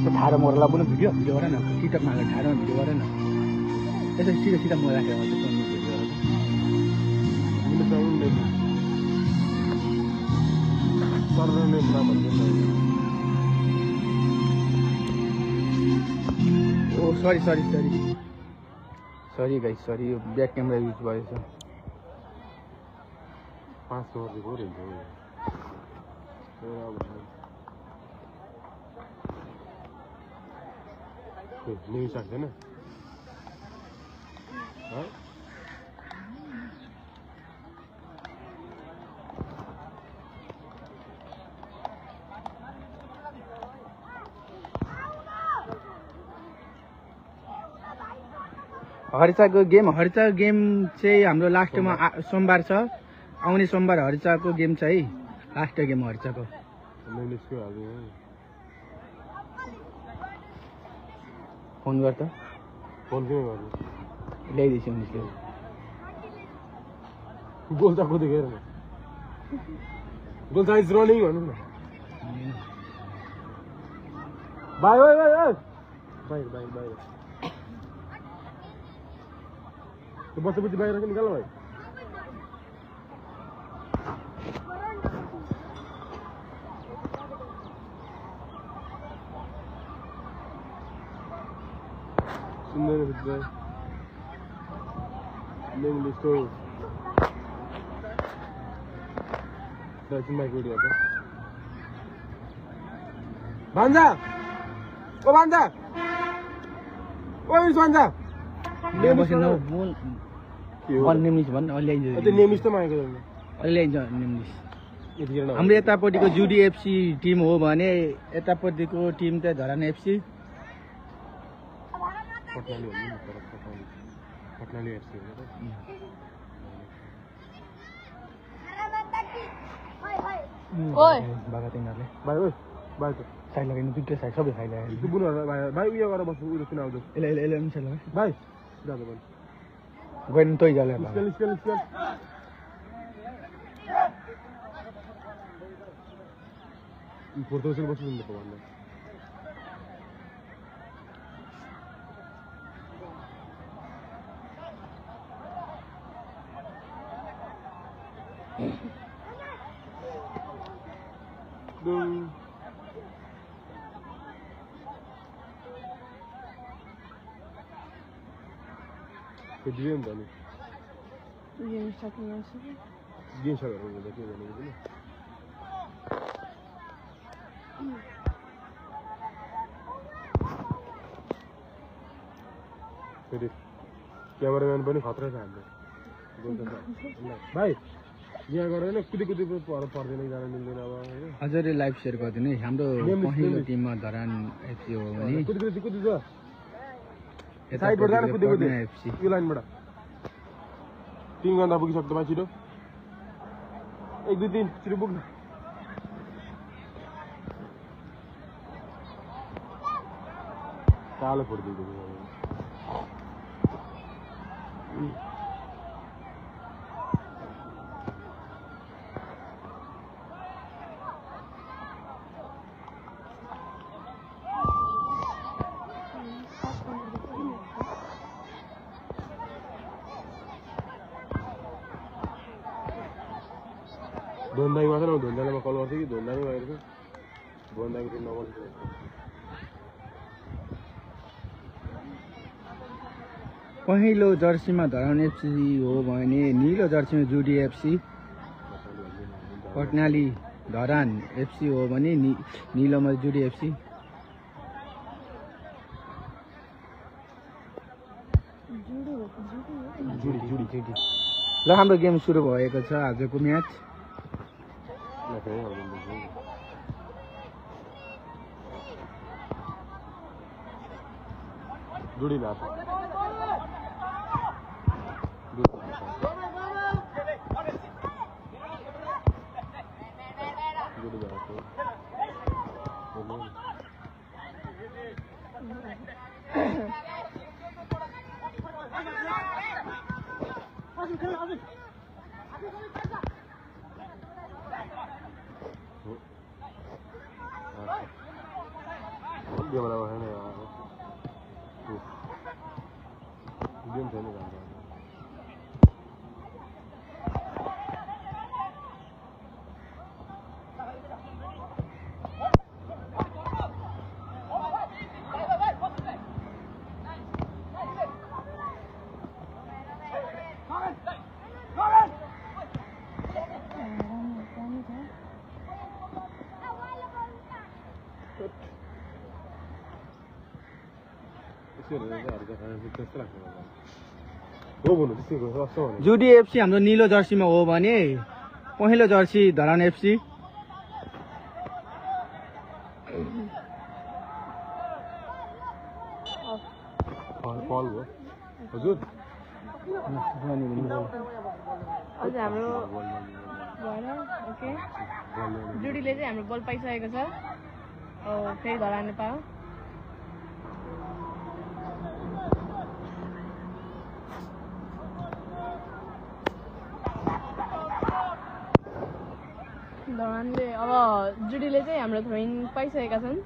यसो ठाडो मोरला पनि भिडियो गर न टिकटकमा हालेर ठाडोमा भिडियो गर न यसो सिधा सिधा मोर राखेर मात्रै फोनमा भिडियो गर ओ सरी गाइस सरी यो ब्याक क्यामेरा युज भएछ 5 नम्बर रिपोर्ट हुन्छ न्यूज सक्दैन हरिचाको गेम चाहिँ हाम्रो लास्टमा सोमबार छ आउने सोमबार हरिचाको गेम छ है लास्ट गेम हरिचाको फोन गर त फोन किन गर्नु ल्याइदिएछ उनीले गोल्चा को देखेर गोल्चा इज रनिङ भन्नु न बाइ बाहिर तो बच्चे बाहिर निकाल भाइ सुंदर विद्या नेम लिस्टो दैट माय वीडियो था भान्जा ओ भान्जा ओ भान्जा नेम बस्नु बोल वन नेमिस भन्न अलि आइन्छ त्यो नेमिस त मागेको छैन अलि आइन्छ नेमिस हाम्रो यतापट्टिको जुडी एफसी टिम हो भने यतापट्टिको टिम त धरान एफसी पटनाली एफसी ओइ बागा तिनीहरुले बाइ त साइड लगाइनु दुईटा साइड सबै साइड लगाइनु त्यो बुनुहरु भाइ उयो गरेर बस्नु उयो किन आउँछ एले मिसल लगा भाइ जाँदा पनि गइन तै जाले स्केल फोटो चाहिँ बस्नु नि त भन्दा Diyorum da hani. Yemiş takılıyorsun. Genç haber oldu da böyle değil mi? Peki. Cameraman पनि खतरा छ हाम्रो भाइ यहाँ गरेर कुदी पर्दैन जान मिल्दैन अब हैन हजुरले लाइभ शेयर गरिदिनु हाम्रो पहिलो टिममा धरान एफसी हो भने कुदी छ साइडबाट जान कुदी एफसी यो लाइनबाट 3 गन्दा पुगिसक्छ भाइ छिटो 1 2 3 छिटो पुग्नु कालो फोडिदिएको धोन्दाई मात्र हो धोन्दाईमा कल गर्छु कि धोन्दाई भएको धोन्दाईको टिम नम्बर पहिलो जर्सीमा धरान एफसी हो भने नीलो जर्सीमा जुडी एफसी पटनाली धरान एफसी हो भने नीलोमा जुडी एफसी जुडी ल हाम्रो गेम सुरु भएको छ आजको म्याच जुडी लास Gimana हो भन्नु त्यस्तै हो कस्तो भने जुडी एफसी हाम्रो निलो जर्सीमा हो भने पहेँलो जर्सी धरान एफसी फल हो हजुर अझ हाम्रो भएर ओके जुडीले चाहिँ हाम्रो बल पाइसकेको छ फेरि धरानले पायो धरानले अब जुडीले चाहिँ हाम्रो थ्रोइङ पाइसकेका छन्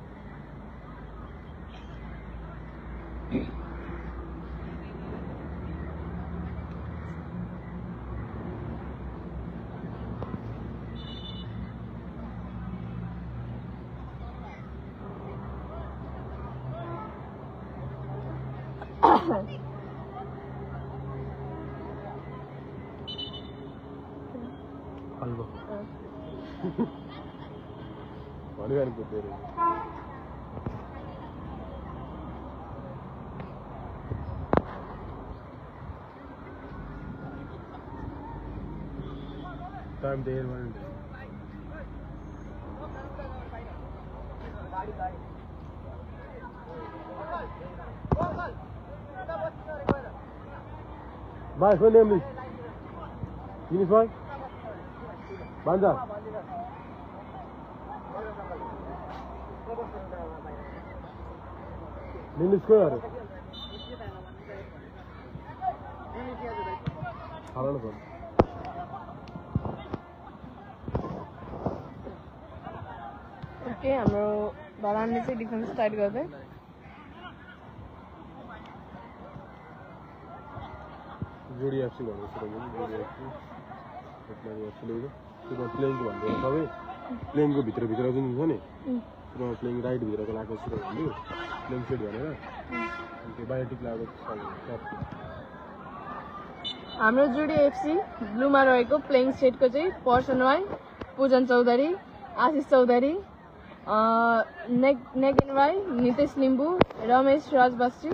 भनेको कुदेर टाइम देर भने Bye, full name please. Finish boy. Banda. Name is square. Hello, sir. Okay, हाम्रो धरानले चाहिँ डिफेन्स स्टार्ट गर्दै जोडी एफसी भन्ने सुरु गर्नु जोडी एफसी पटनाले एफसी ल्यायो सुरुमा प्लेइङको भन्दै सबै प्लेइङको भित्र जुन छ नि सुरुमा प्लेइङ राइट भित्रको लागेको सुरु भन्यो प्लेइङ सेट भनेर अनि त्यो बायोटिक लागेको टप हाम्रो जुडी एफसी ब्लूमा रहेको प्लेइङ सेटको चाहिँ पर्सन राई पूजन चौधरी आशिष चौधरी नेगेन राई नितेश लिम्बू रमेश राजबासी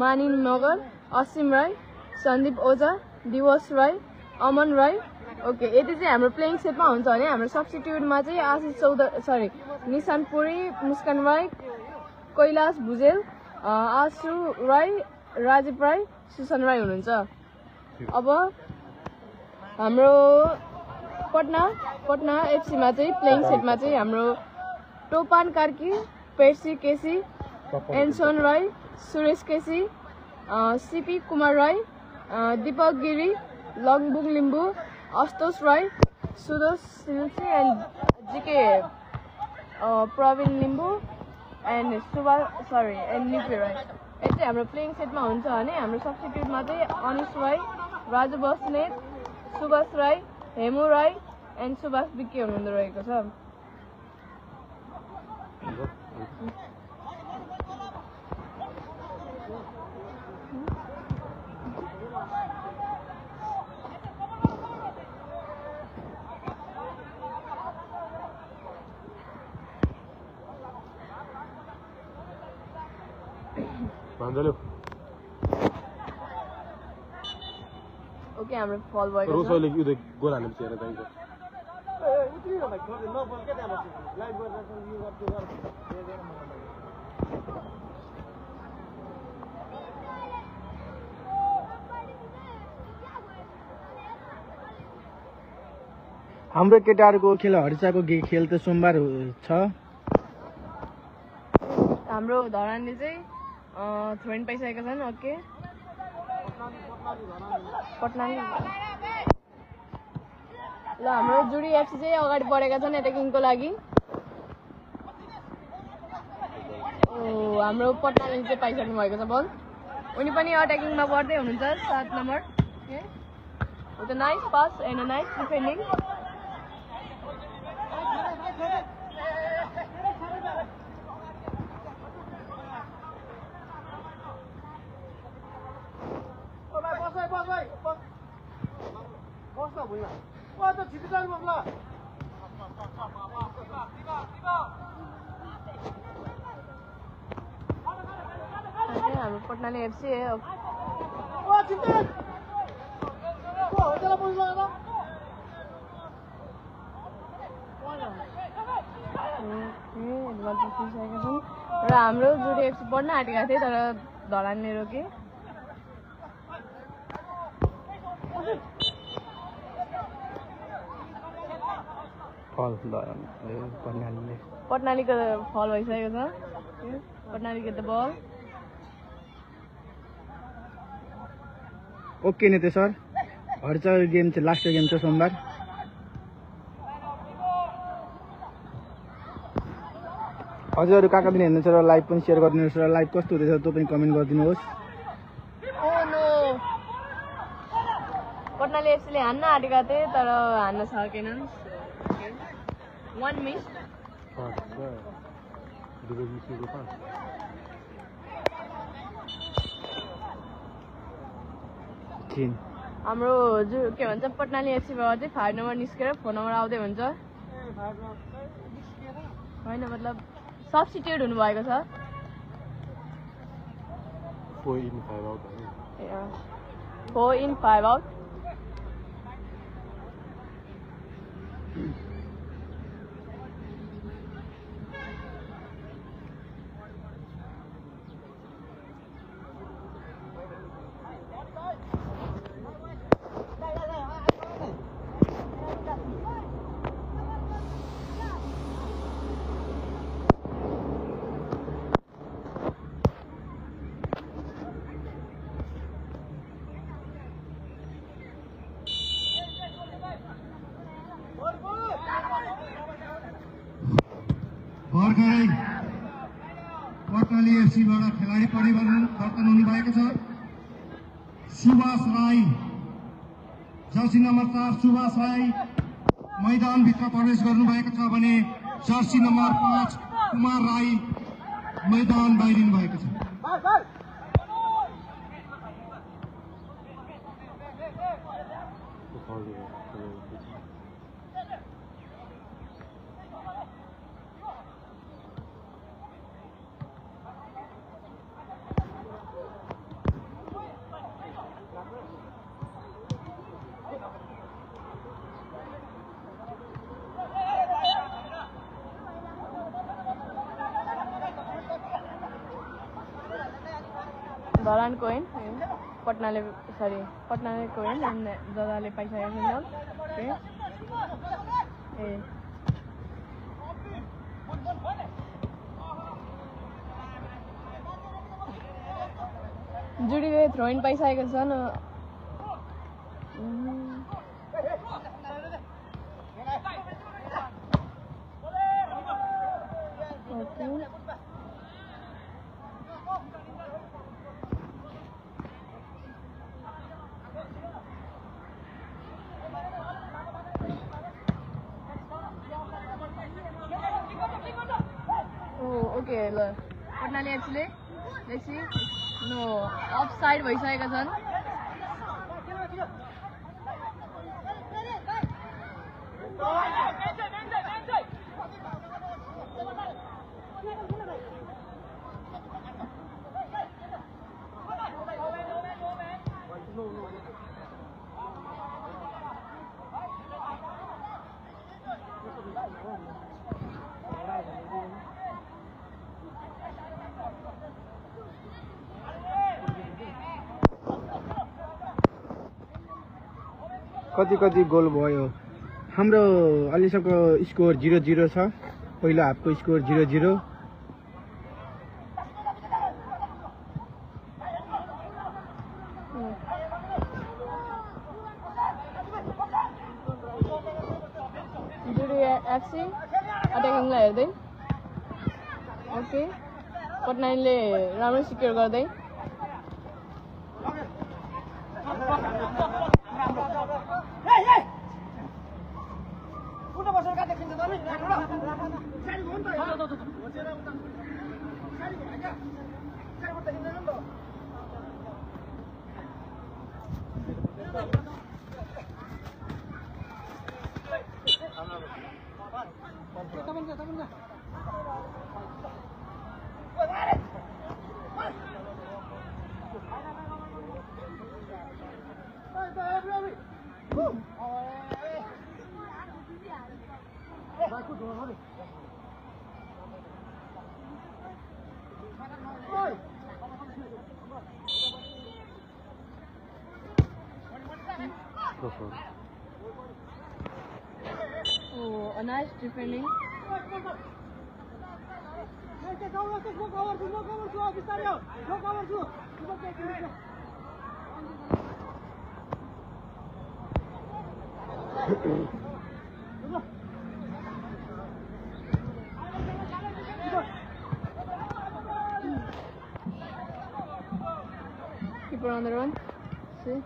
मानिन मगर असीम राई सन्दीप ओझा दिवस राई अमन राई ओके यति चाहिँ हाम्रो प्लेइङ सेटमा हुन्छ भने हाम्रो सब्स्टिट्युटमा चाहिँ आशिष चौधरी निशान पुरी मुस्कान राई कैलाश भुजेल आशु राई राजीव राई सुसन राई हुनुहुन्छ अब हाम्रो पटना एफसीमा चाहिँ प्लेइङ सेटमा चाहिँ हाम्रो Topan Karki Persi KC Anson Rai Suresh KC CP Kumar Rai Deepak Giri Langbung Limbu Astosh Rai Sudosh Silsi and GK Prabin Limbu and and Nipi Rai यति हाम्रो प्लेइङ सेटमा हुन्छ भने हाम्रो सब्स्टिट्युटमा चाहिँ अनिश राई राजु बस्नेत सुभाष राई हेमु राई एन्ड सुभाष विक्की हुनुहुँदो रहेको छ भान्जल्यो ओके हाम्रो फल भएको छ रोसले उदय गोल हानेपछि हेरेर चाहिन्छ हाम्रो केटाहरूको खेल हरिचाको खेल त सोमबार छ हाम्रो धरानले चाहिँ थ्रोइन पाइसकेका छन् ओके पटनाले ल हाम्रो जुडी एफसी चाहिँ अगाडि बढेका छन् एटेकिङको लागि हाम्रो पटनाले चाहिँ पाइसक्नु भएको छ बल उनी पनि अट्याकिङमा बढ्दै हुनुहुन्छ 7 number with a nice pass and a nice defending हाम्रो पटनाले एफसी है र हाम्रो जुडी एफसी पढ्न आँटेका थिए तर धरानले रोके फल पटनालीले पटनालीको फल भइसकेको छ पटनाली गेट द बल ओके नि त सर हर्चा गेम चाहिँ लास्ट गेम छ सोमबार हजुर कहाँ कहाँ पनि हेर्नुहुन्छ र लाइभ पनि सेयर गरिदिनुहोस् र लाइभ कस्तो हुँदैछ त्यो पनि कमेन्ट गरिदिनुहोस् पटनाले एफसीले हान्न आँटेका थिए तर हान्न सकेनन् 1 मिस हाम्रो के भन्छ पटनाले एफसीबाट चाहिँ 5 नम्बर निस्केर 4 नम्बर आउँदै हुन्छ होइन मतलब सब्स्टिट्युट हुनुभएको छ 4 in 5 out 4 in 5 out भर्खरै पटनाली एफसीबाट खेलाडी परिवर्तन हुनुभएको छ सुभाष राई जर्सी नम्बर 4 सुभाष राई मैदानभित्र प्रवेश गर्नुभएको छ भने जर्सी नम्बर 5 कुमार राई मैदान बाहिरिनु भएको छ धरान कोइन पटनाले कोइन जजाले पाइसकेको छ ए जुडीले थ्रो इन पाइसकेको छ न ओके ल पटनाले एफसीले देखि नो अफ साइड भइसकेका छन् कति गोल भयो हाम्रो अहिलेसम्मको स्कोर 0-0 छ पहिलो हाफको स्कोर 0-0 जुडी एफसी अट्याकिङलाई हेर्दै ओके पटनाले राम्रो सिक्योर गर्दै Oh, a nice defending. Keeper on the run. See?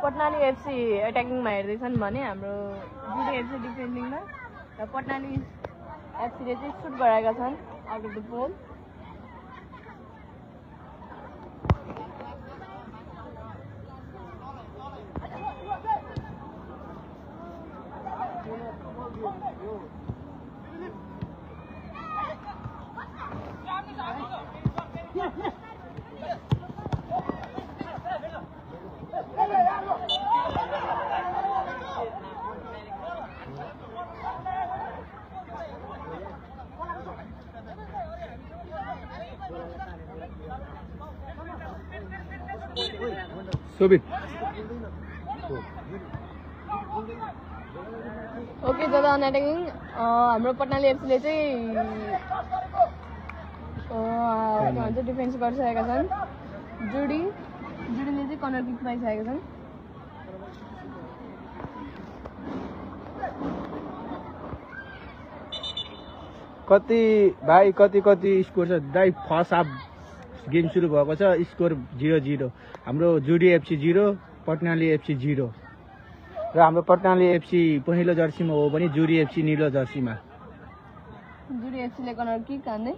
Patnali FC एट्याकिङमा हेर्दैछन् भने हाम्रो जुडी एफसी डिफेन्डिङमा र पटनाली एफसीले चाहिँ सुट गराएका छन् out of the pole. Shobhit okay जता अन एट्याकिङ हाम्रो पटनाली एफसीले चाहिँ के भन्छ डिफेन्स गरिसकेका छन्। जुडीले चाहिँ कर्नर किक पाइसकेका छन्। कति भाइ कति स्कोर छ दाइ? फर्स्ट हाफ गेम सुरु भएको छ, स्कोर 0-0। हाम्रो जुडी एफसी 0, पटनाली एफसी 0 र हाम्रो पटनाली एफसी पहिलो जर्सीमा हो भने जुडी एफसी नीलो जर्सीमा। जुडी एफसीले कर्नर किक हान्दै।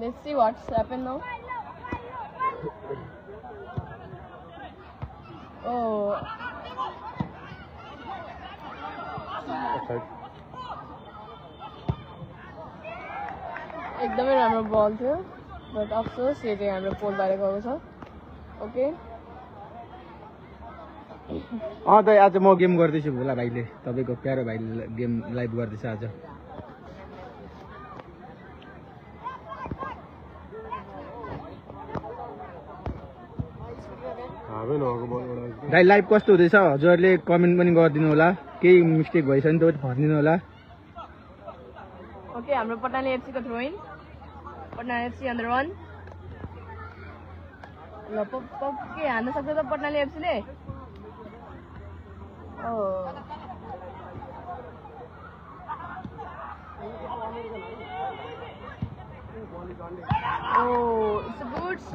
Let's see what's happen now. ओ एकदमै राम्रो बल थियो बट अफसोस यो चाहिँ हाम्रो पोल बाहिर गएको छ। ओके दाइ आज म गेम गर्दैछु भोला भाइले, तपाईँको प्यारो भाइले गेम लाइभ गर्दैछ आज। दाइ लाइभ कस्तो हुँदैछ हजुरहरूले कमेन्ट पनि गरिदिनु होला, केही मिस्टेक भएछ भने तपाईँ भनिदिनु होला। ओके हाम्रो पटनाली एफसी को throw in. Patnali FC on the run. ल पक्कै हान्न सक्छ त पटनाली एफसीले।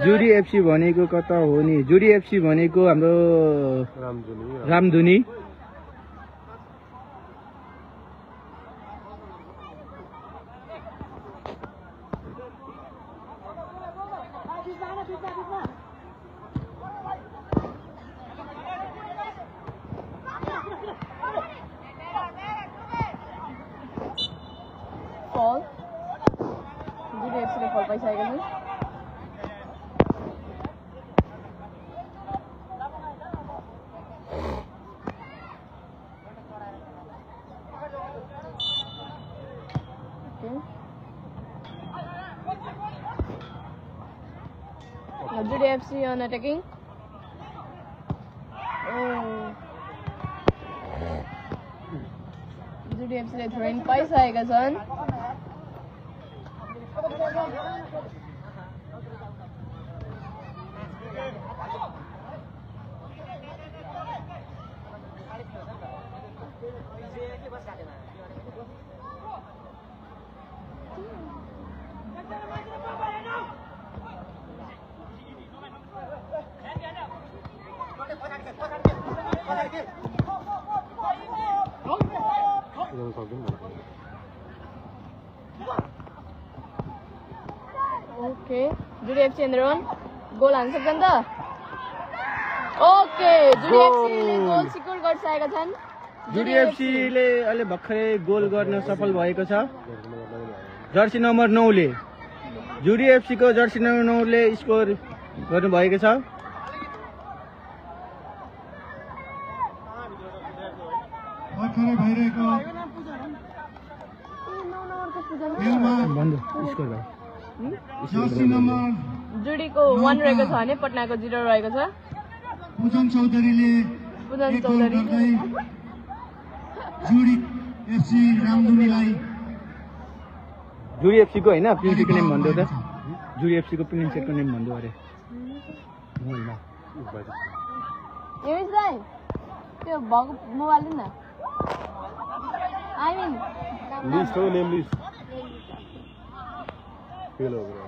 जुडी एफसी भनेको कता हो नि? जुडी एफसी भनेको हाम्रो रामधुनी। फल जुडी एफसीले फल पाइसकेका छन्। Judy FC on attacking. Judy FC ले थ्रो इन पाइसकेका छन्। ओके जुडी FC on the run. Goal हान्न सक्छन् त? ओके जुडी एफसीले गोल सिक्योर गरिसकेका छन् जुडी एफसीले अहिले भर्खरै गोल गर्न सफल भएको छ जर्सी नम्बर 9 ले जुडी एफसी को जर्सी नम्बर 9 ले स्कोर गर्नु भएको छ भर्खरै भइरहेको खेलमा स्कोर भयो जर्सी नम्बर जुडीको 1 रहेको छ भने पटनाको 0 रहेको छ पूजन चौधरीले पूजन एक गोल चौधरी गर्दै जुडी एफसी रामधुनीलाई जुडी एफसी को हैन प्रिन्सिपलको नेम भन्दै त जुडी एफसी को प्रिन्सिपलको नेम भन्दै अरे मोबाइलमा एमिस दाइ त्यो भएको मोबाइल दिन न आई मिन लिस्ट हो नेम लिस्ट फेल हो गयो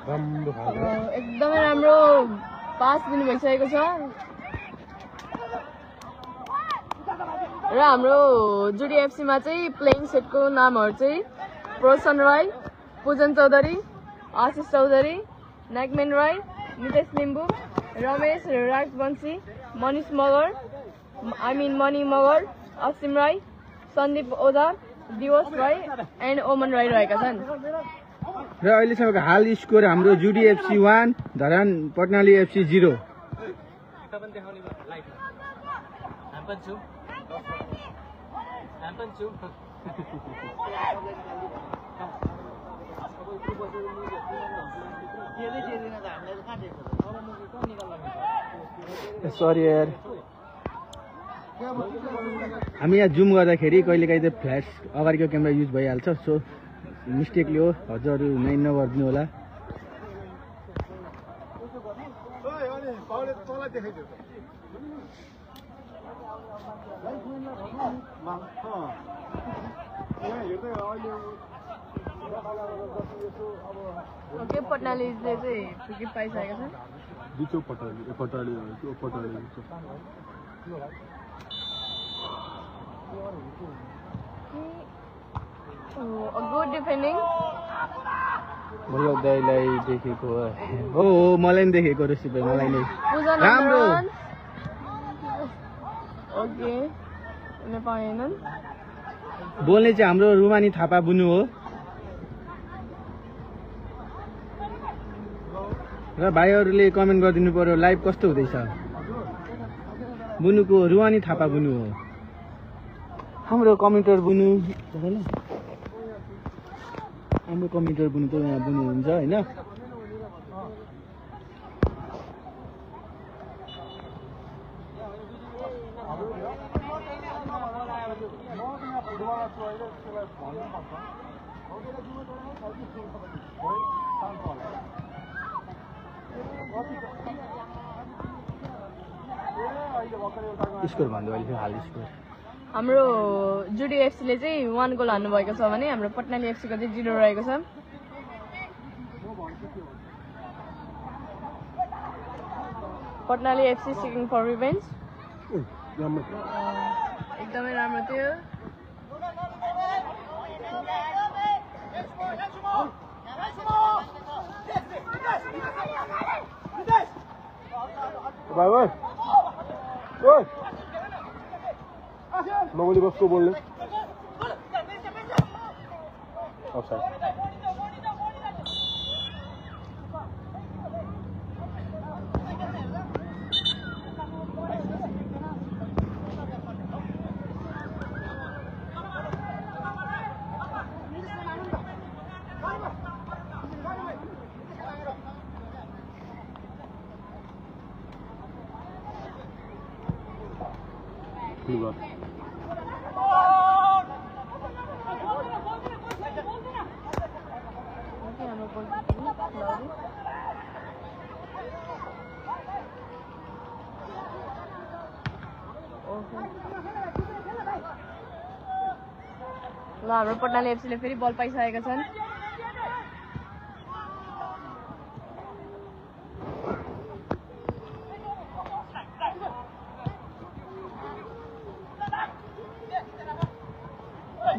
राम्रो खाले एकदमै राम्रो पास दिनु भइसकेको छ र हाम्रो जुडी एफसीमा चाहिँ प्लेइङ सेटको नामहरू चाहिँ प्रोसन राई पूजन चौधरी आशिष चौधरी नागमेन राई नितेश लिम्बू रमेश राजवंशी मनिष मगर मणि मगर असिम राई सन्दीप ओझा दिवस राई एन्ड ओमन राई रहेका छन् र अहिलेसम्मको हाल स्कोर हाम्रो जुडी एफसी 1 धरान पटनाली एफसी 0 सरी यार हामी यहाँ जुम गर्दाखेरि कहिलेकाहीँ त फ्ल्यास अगाडिको क्यामेरा युज भइहाल्छ सो मिस्टेकले हो हजुरहरू माइन्ड नगरिदिनु होला ओके पटनालीले चाहिँ विकेट पाइसकेका छन् दिचो पटाली गुड डिफेन्डिङ मलाई दाइलाई देखेको हो मलाई नि देखेको रहेछ मलाई नै पूजन राम्रो ओके पाएनन् बोल्ने चाहिँ हाम्रो रुमानी थापा बुनु हो र भाइहरूले कमेन्ट गरिदिनु पर्यो लाइभ कस्तो हुँदैछ बुनुको रुवानी थापा बुनु हो हाम्रो कमेन्टर बुनु हाम्रो कमेन्टर बुनु त यहाँ बुनु हुन्छ हैन स्कोर भन्दा अहिले हाल स्कोर हाम्रो जुडी एफसीले चाहिँ 1 गोल हान्नु भएको छ भने हाम्रो पटनाली एफसीको चाहिँ 0 रहेको छ पटनाली एफसी सिकिङ फर रिभेन्ज एकदमै राम्रो थियो बाबा ओए नोबडी बस को बोलले ऑफसाइड ल हाम्रो पटनाली एफसीले फेरि बल पाइसकेका छन्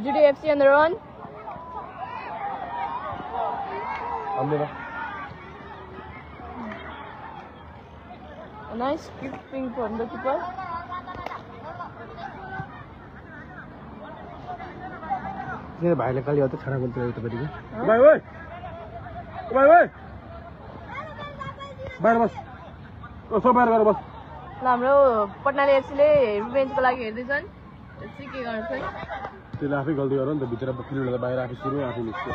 जुडी एफसी on the run. हामीले A nice keeping from the keeper. मेरो भाइले खालि अत छाडा गोल त्यो तपाईँको भाइ ओइ भाइ ओइ बाहिर बस सब बाहिर गएर बस ल हाम्रो पटनाले एफसीले रिभेन्जको लागि हेर्दैछन् के गर्छ त्यसले आफै गल्ती गर नि त भित्र खेल्नु बाहिर आफै सुरु आफै निस्क्यो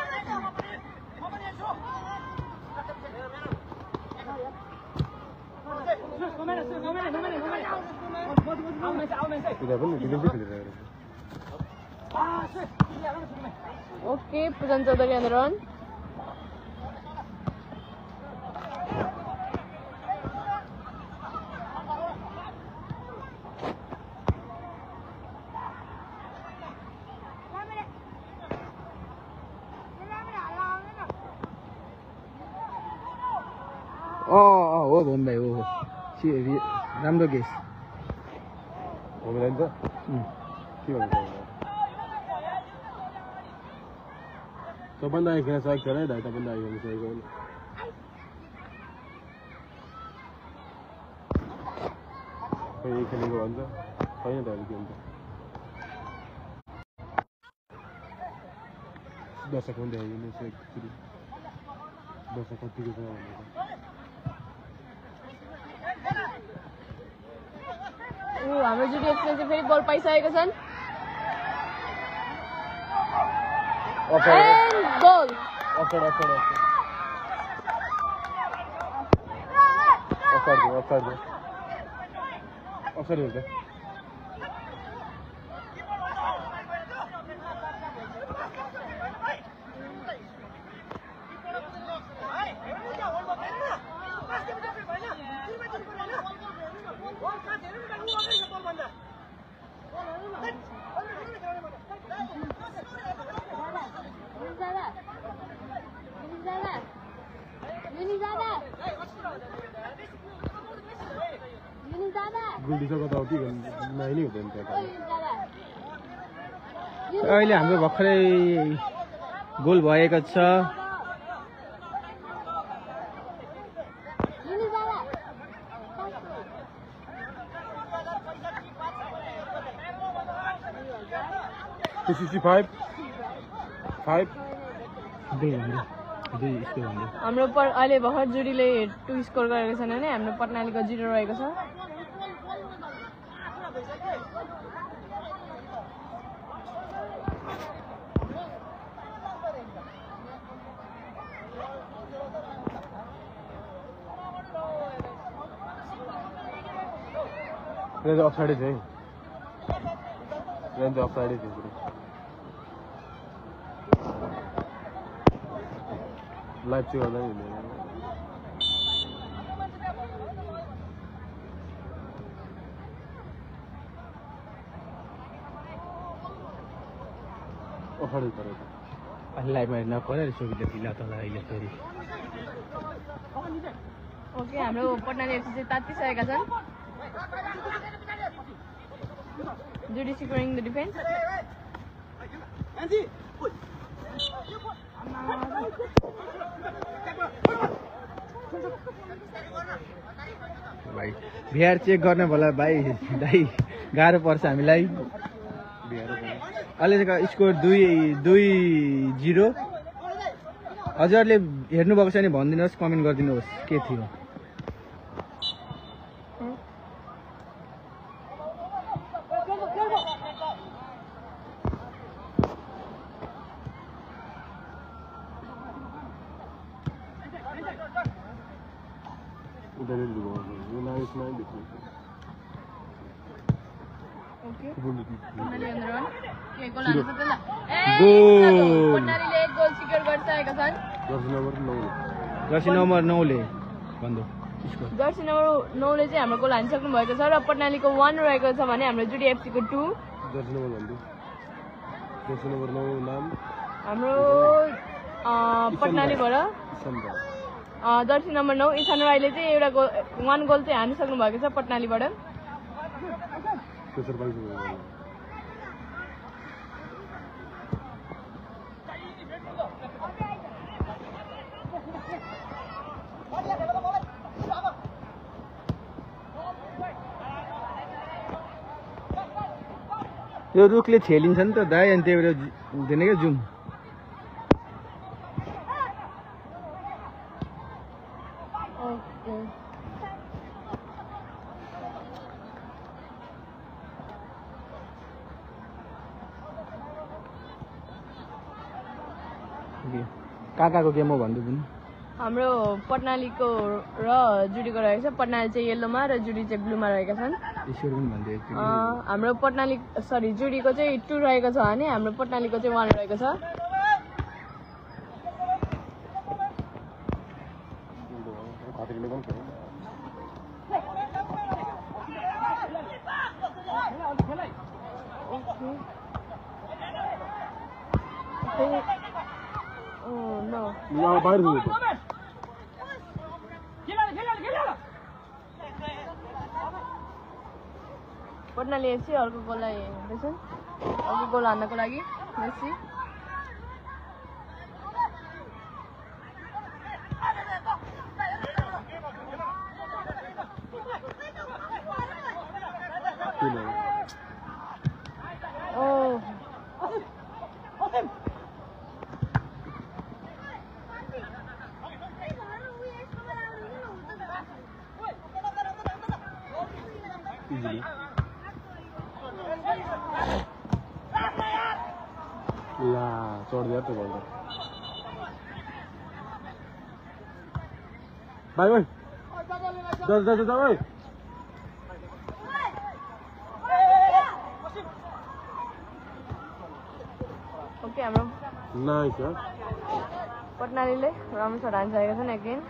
त्यता पनि डिफेन्सै खेलिरहेको ओके पूजन चौधरी on the run. हो बम्बई हो राम्रो गेस हो नि त के भन्छ सबभन्दा खेल्न सकेको छैन है दाइ तपाईँले खेल्न सकेको होइन खै खेलेको भन्छ छैन त अहिले के हुन्छ दर्शक पनि देखाइदिनु एकचोटि दर्शक कतिको छ भनेर हाम्रो जुडी एफसीले चाहिँ फेरि बल पाइसकेका छन् एन्ड गोल अफसाइड हुन्छ गुल्डिसको त के नै हुँदैन त्यहाँ अहिले हाम्रो भर्खरै गोल भएको छ हाम्रो अहिले भर्खर जुडीले 2 स्कोर गरेको छन् भने हाम्रो पटनालीको 0 रहेको छ रेन्ज अफसाइडै छ है रेन्ज अफसाइडै थियो लाइभ चाहिँ गर्दा नि हुँदैन अफसाइडै परेको लाइभमा नकरेर सुविधा दिला त अहिले फेरि ओके हाम्रो पटनाले एफसी चाहिँ तातिसकेका छन् जुडी securing the defense. भाइ बिहार चेक गर्ने होला भाइ दाइ गाह्रो पर्छ हामीलाई अहिले स्कोर 2-0 हजुरले हेर्नुभएको छ भने भनिदिनुहोस् कमेन्ट गरिदिनुहोस् के थियो पटनाले on the run. के गोल हाल्न सक्दैन पटनालीले 1 गोल सिक्योर गरिसकेका छन् जर्सी नम्बर 9 ले भन्दो जर्सी नम्बर 9 ले चाहिँ हाम्रो गोल हानिसक्नु भएको छ र पटनालीको 1 रहेको छ भने हाम्रो जुडी एफसी को 2 जर्सी नम्बर भन्दै जर्सी नम्बर 9 नाम हाम्रो पटनालीबाट जर्सी नम्बर 9 इसान राईले चाहिँ एउटा 1 गोल चाहिँ हानिसक्नु भएको छ पटनालीबाट यो रुखले छेलिन्छ नि त दाइ, अनि त्यही भएर हुँदैन क्या जुम। काकाको गेम हो भन्दै पनि हाम्रो पटनालीको र जुडीको रहेको छ। पटनाली चाहिँ येल्लोमा र जुडी चाहिँ ब्लूमा रहेका छन्। ईश्वर पनि भन्दै हाम्रो पटनाली सरी जुडीको चाहिँ 2 रहेको छ भने हाम्रो पटनालीको चाहिँ 1 रहेको छ। बाहिर पटनाली एफसी अर्को गोललाई हेर्दैछन्। अर्को गोल हान्नको लागि मेसी। ला चढ दिया तो बोल भाई भाई जा भाई ओके हाम्रो नाइस हो पटनालीले राम्रो छ डान्स आएको छन् again.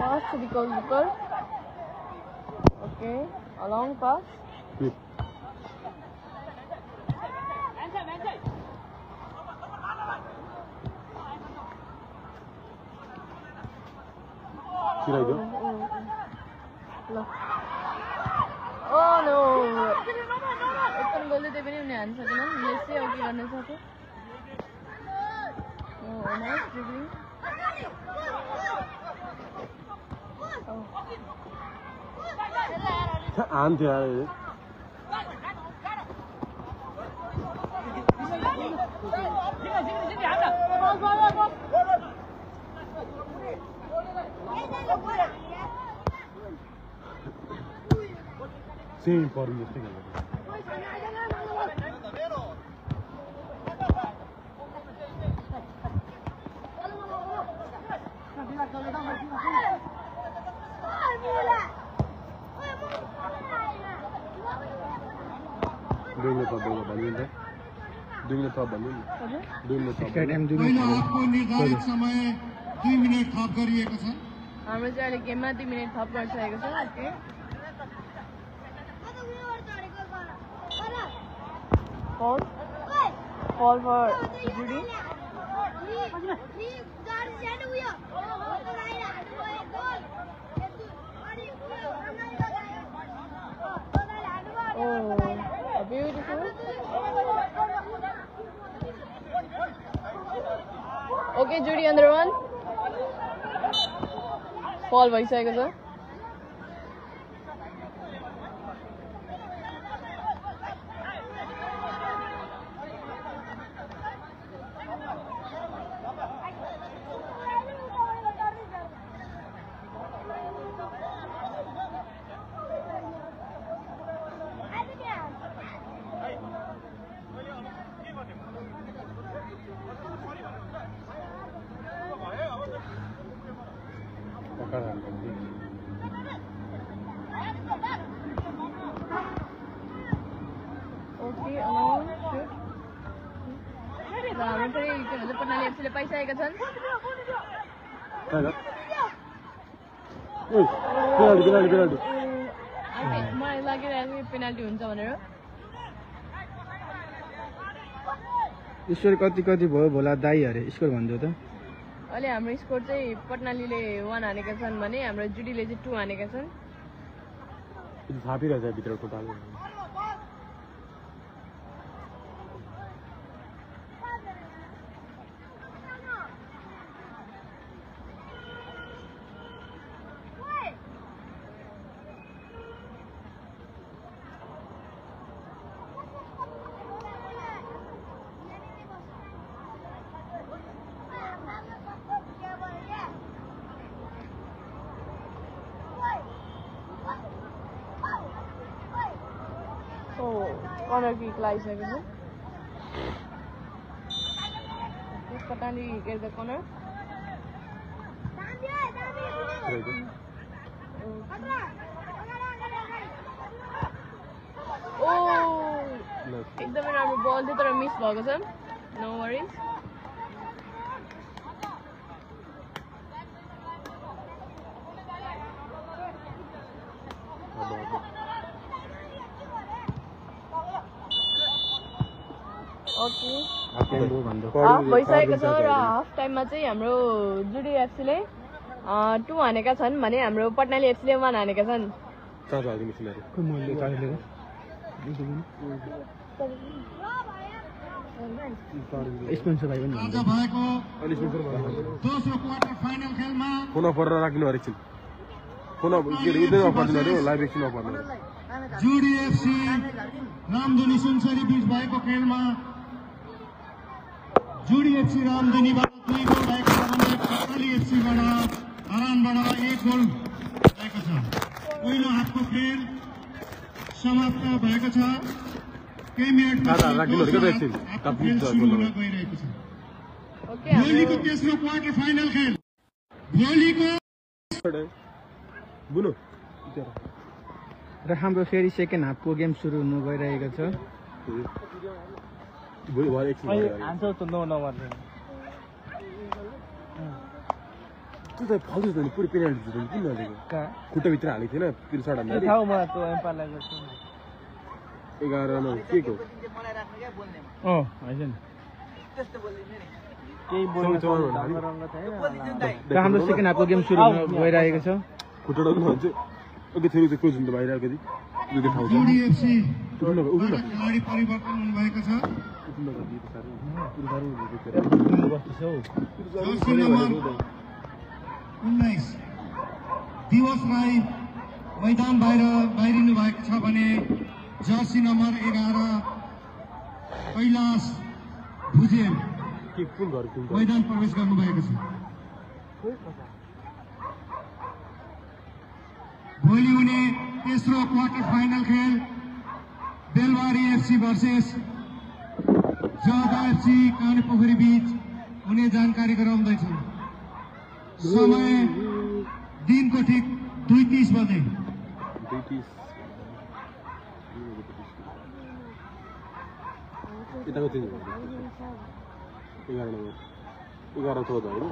Pass to the goalkeeper. Okay, a long pass. Oh no! Open goal they पनि उनी हान्न सकेनन्। मेसी अघि गर्न सक्यो। Oh, nice dribbling. आन्थ्यो यार सेम पर्नु जस्तै खेल्नु पहिलो हाफको निर्धारित समय 2 मिनेट थप गरिएको छ। हाम्रो चाहिँ अहिले गेममा 2 मिनेट थप गरिसकेको छ। Okay Fall for Judy. Oh, beautiful. Okay, Judy under one. Fall भइसकेको छ। पटनाली एफसीले पाइसकेका छन्। मलाई लागिरहेको पेनाल्टी हुन्छ भनेर। स्कोर कति कति भयो भोला दाई अरे स्कोर भन्छु त अहिले हाम्रो स्कोर चाहिँ पटनालीले 1 हानेका छन् भने हाम्रो जुडीले चाहिँ 2 हानेका छन् छापिरहेछ भित्र टोटल कर्नर किक लागिसकेको छ पटनाली गेट द कर्नर एकदमै राम्रो बल थियो तर मिस भएको छ नो वरिज भइसकेको छ र हाफ टाइममा चाहिँ हाम्रो जुडी एफसीले 2 हानेका छन् भने हाम्रो पटनाली एफसीले 1 हानेका छन् स्पोन्सर भाइ पनि आज भएको दोस्रो क्वार्टर फाइनल खेलमा फोन परेर राख्नु एकछिन फोन लाइभ एकछिन पर्नु जुडी एफसी रामधुनी सुनसरी बीच भएको खेलमा जुडी एफसी रामधुनीबाट 2 गोल भएको छ भने पटनाली एफसीबाट हरानबाट 1 गोल भएको छ पहिलो हाफको खेल समाप्त भएको छ केही मिनेटमा खेल सुरु हुन गइरहेको छ भोलिको तेस्रो क्वार्टर फाइनल खेल भोलिको र हाम्रो फेरि सेकेन्ड हाफको गेम सुरु हुनु गइरहेको छ पुरै पेनाल्टी किन नदिएको खुट्टाभित्र हालेको थिएन फेरि सट हान्दा 11 के को र हाम्रो सेकेन्ड हाफको गेम सुरु हुन गइरहेको छ खुट्टा डल्नु भन्छ ओके थोरै चाहिँ क्लोज हुन्छ बाहिर अलिकति यो देखाउँछ जुडी एफसी खेलाडी परिवर्तन हुनुभएको छ जर्सी नम्बर 19 दिवस राई मैदान बाहिरिनु भएको छ भने जर्सी नम्बर 11 कैलाश भुजेल मैदान प्रवेश गर्नुभएको छ भोलि हुने तेस्रो क्वार्टर फाइनल खेल बेलवारी एफसी भर्सेस जहदा एफसी काने पोखरी बीच हुने जानकारी गराउँदैछु समय दिनको ठिक 2:30 बजे यताको चाहिँ 11 14 होइन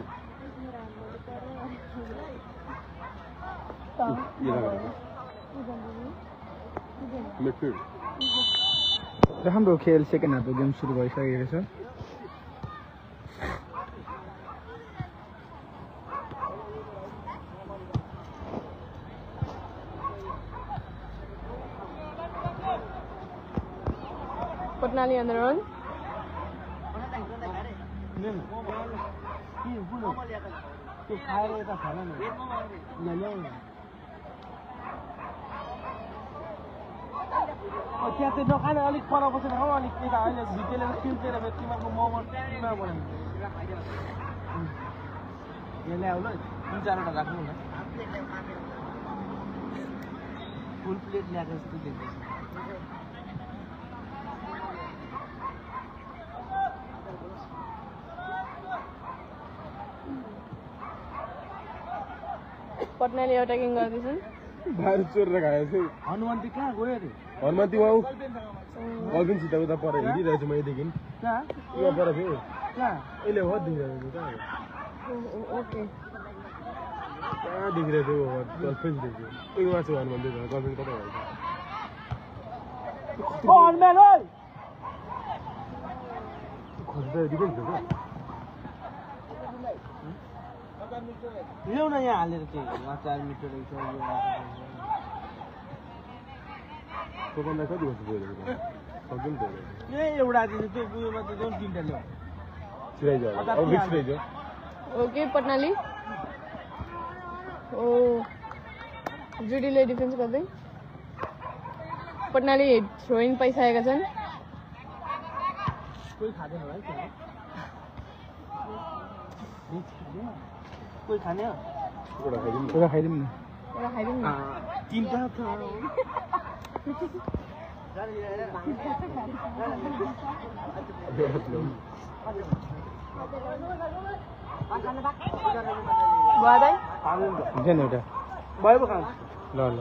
र हाम्रो खेल सेकेन्ड हाफको गेम सुरु भइसकेको छ पटनाली on the run त्यहाँ चाहिँ नखाने अलिक पर बसेर हो अलिक यता अहिले भिटेले किन्चेर तिमीहरूको मोमो किमा बनाउनु यहाँ ल्याउ ल 3-4वटा राख्नु न फुल प्लेट ल्याएर जस्तो देख्दैछ पटनाली अट्याकिङ गर्दैछन् बाहिर चोरेर खाएको थियो हनुमन्ती कहाँ गयो अरे हनुमन्ती बाउ कल्पिन सिधा उता पर हिँडिरहेको छु मैदेखि कहाँ उता पर थियो कहाँ अहिले हो देखिरहेको कहाँ ओके कहाँ देखिरहेको थियो कल्पिन देखियो उयो छु हनुमन्ती कल्पिन कता भएको ओ हनुमान ओइ खोज्दा डिफेन्स हो क्या ल्याउ न यहाँ हालेर चाहिँ 4 मिटर रहेछ तपाईँलाई कति वर्ष भयो सक्दैन त यही एउटा दिन्छ त्यो उयोमा त दोन तीनटा ल्याउ चिराइज अब फिक्स रहेछ ओके पटनाली ओ जुडीले डिफेन्स गर्दै पटनाली थ्रोइङ पाइसकेका छन् कोही खाँदैन होला है त्यहाँ कोही खाने हो एउटा खाइदिउँ न एउटा खाइदिउँ न एउटा खाइदिउँ न तिनटा छ बुवादाई हुन्छ नि एउटा भयो पो खान्छ ल ल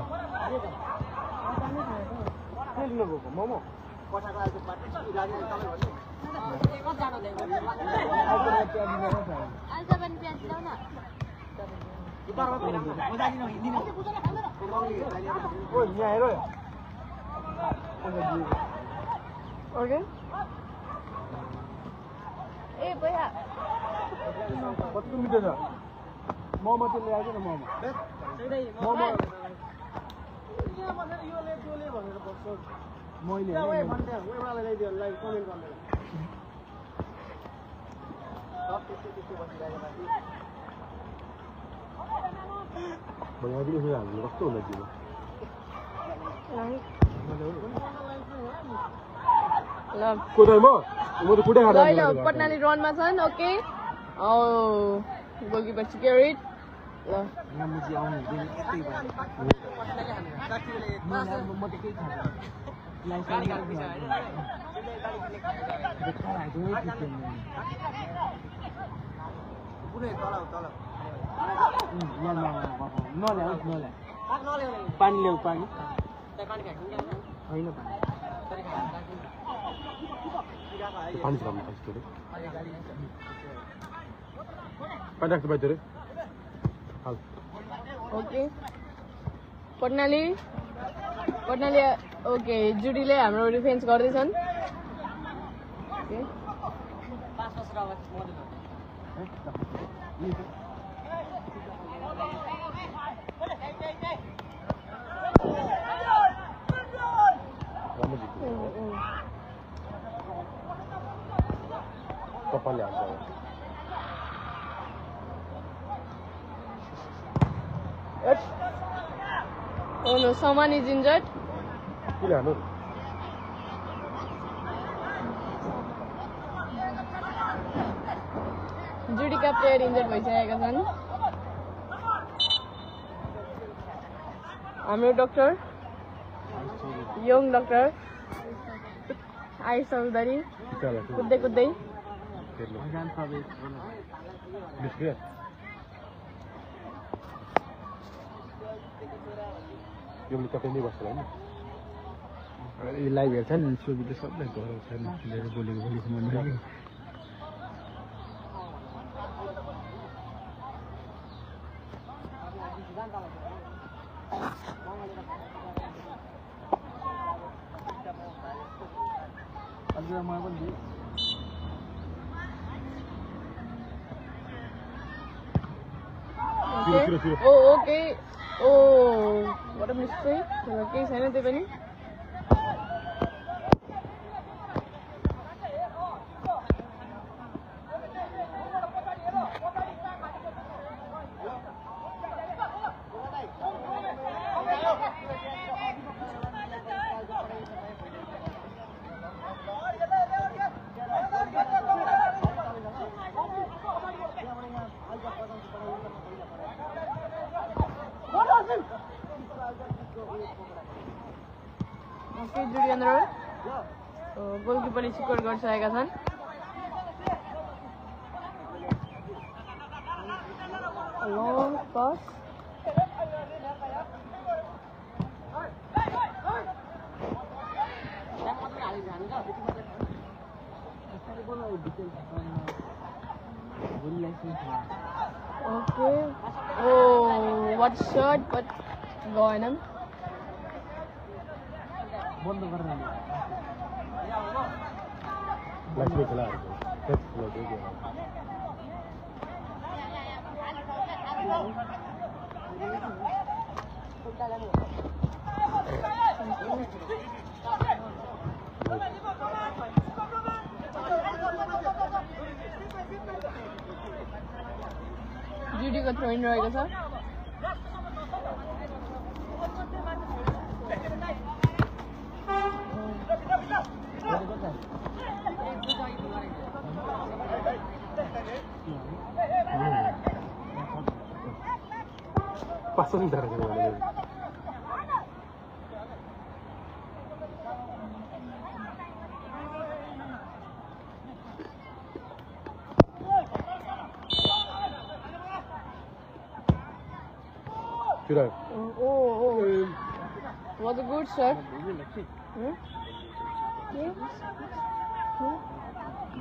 के लिनु भएको मोमो यहाँ हेर ओके ए भैया कतिको मिठो छ मोमो चाहिँ ल्याएको न मोमो मोमो मैले भैया पनि हाम्रो कस्तो होला दिनु ल कोदाइ म त कुटै खाँदा ल पटनाली रनमा छन् ओके औ गोलकिपर सिक्योरिट ल मुजी आउनु हुँदैन यस्तै भयो म त केही खाँदैन नल्या पानी ल्याऊ पानी होइन पानी छ हाम्रो खास गरे पानी राख्नु पाइन्छ रे हाल ओके पटनाली ओके जुडीले हाम्रो डिफेन्स गर्दैछन् ओके कपालले हाल्छ Oh no, someone is injured. किन हाल्नु जुडीका प्लेयर इन्जर्ड भइसकेका छन् हाम्रो doctor young doctor Ayush Chaudhary कुद्दै कुद्दै यो कतै बस्छ होइन यो लाइभ हेर्छ नि सुविधा सबलाई गराउँछ नि बोलेको मन okay oh what a mistake. केही छैन त्यो पनि ओके जुडी अन्डर गोलकिपरले सिक्योर गरिसकेका छन् long pass okay oh what shot but गएन बन्द गरेर लक्ष्मी खेलाहरूको जुडीको थ्रो इन रहेको छ Pasang darah gitu. Sudah. Oh. Was a good shot.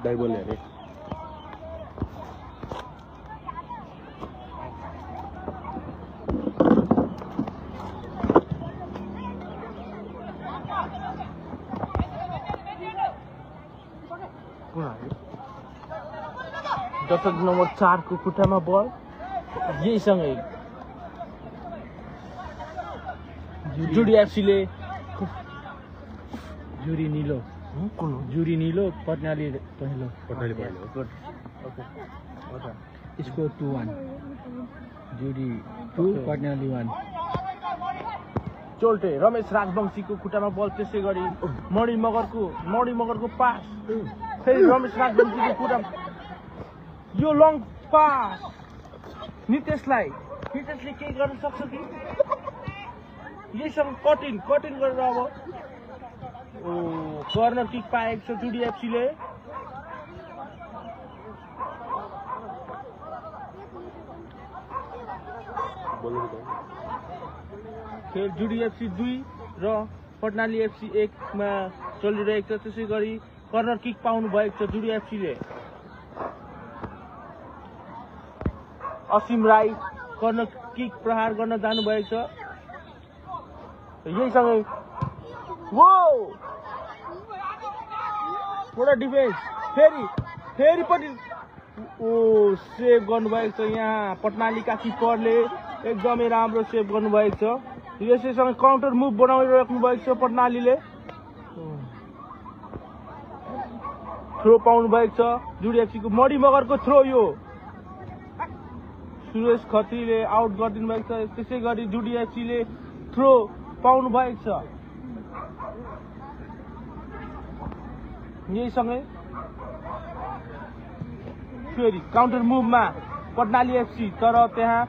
Dah boleh ni. दशक नम्बर 4 को खुट्टामा बल यहीसँगै जुडी एफसीले जुरी नीलो कुन जुरी नीलो पटनाली पहिलो Pernah lihat. Good okay score 2-1 जुरी 2 पटनाली 1 चोल्टे रमेश राजवंशीको खुट्टामा बल त्यसै गरी मणि मगरको पास फेरि रमेश राजवंशीको खुट्टा यो लङ पास नितेशले केही गर्न सक्छ कि यहीसँग कटिङ गरेर अब कर्नर किक पाएको छ जुडी एफसीले खेल जुडी एफसी 2 र पटनाली एफसी 1 मा चलिरहेको छ त्यसै गरी कर्नर किक पाउनु भएको छ जुडी एफसीले असीम राई कर्नर किक प्रहार गर्न जानु भएको छ यहीसँगै पुरा डिफेन्स फेरि पनि सेभ गर्नुभएको छ यहाँ पटनालीका किपरले एकदमै राम्रो सेभ गर्नुभएको छ यसैसँग काउन्टर मुभ बनाइराख्नु भएको छ पटनालीले थ्रो पाउनु भएको छ जुडी एफसीको मणि मगरको थ्रो यो सुरेश खत्रीले आउट गरिदिनु भएको छ त्यसै गरी जुडी एफसीले थ्रो पाउनु भएको छ यहीसँगै फेरि काउन्टर मुभमा पटनाली एफसी तर त्यहाँ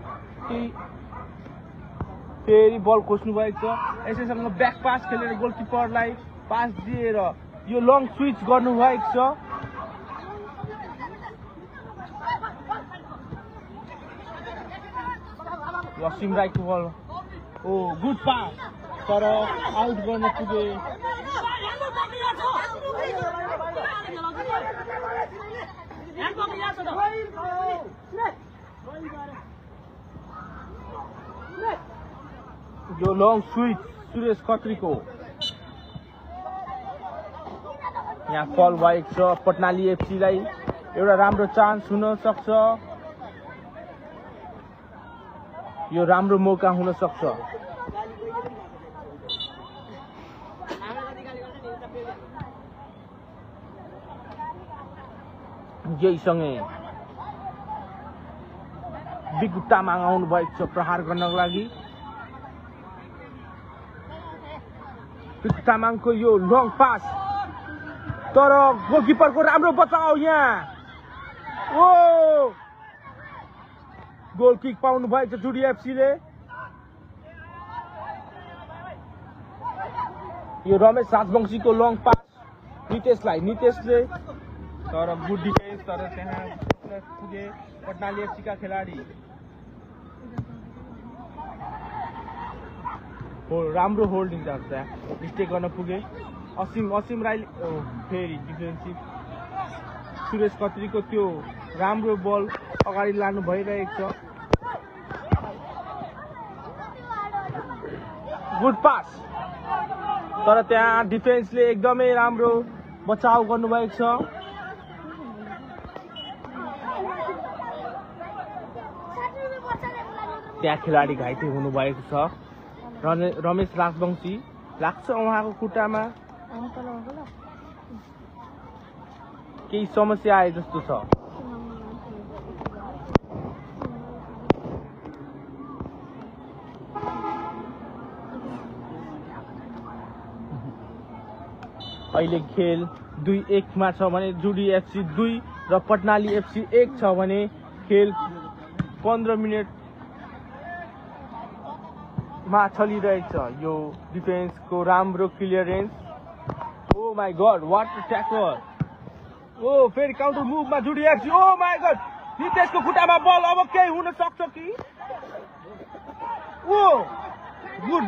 फेरि बल खोज्नु भएको छ यसैसँग ब्याक पास खेलेर गोलकिपरलाई पास दिएर यो लङ स्विच गर्नु भएको छ असीम राईको बल गुड पास तर आउट गर्न पुगे यो लङ स्विच सुरेश खत्रीको यहाँ फल भएको छ पटनाली एफसीलाई एउटा राम्रो चान्स हुन सक्छ यो राम्रो मौका हुन सक्छ यहीसँगै बिगु तामाङ आउनु भएको छ प्रहार गर्नको लागि बिगु तामाङको यो लङ पास तर गोलकिपरको राम्रो बचाउ यहाँ गोल किक पाउनु भएको छ जुडी एफसीले यो रमेश राजवंशीको लङ पास नितेशले तर गुड डिफेन्स तर त्यहाँ पुगे पटनाली एफसीका खेलाडी राम्रो होल्डिङ छ त्यहाँ मिस्टेक गर्न पुगे असीम राई फेरि डिफेन्सिभ सुरेश खत्रीको त्यो राम्रो बल अगाडि लानु भइरहेको छ गुड पास तर त्यहाँ डिफेन्सले एकदमै राम्रो बचाउ गर्नुभएको छ त्यहाँ खेलाडी घाइते हुनुभएको छ। रमेश राजवंशी लाग्छ उहाँको खुट्टामा केही समस्या आए जस्तो छ। अहिले खेल 2-1 मा छ भने जुडी एफसी 2 र पटनाली एफसी 1 छ भने खेल 15 मिनेट मा चलिरहेछ। यो डिफेन्सको राम्रो clearance. Oh my god what a tackle. Oh फेरि काउन्टर मुभमा Judi FC. Oh my god नितेशको खुट्टामा बल अब केही हुन सक्छ कि? ओ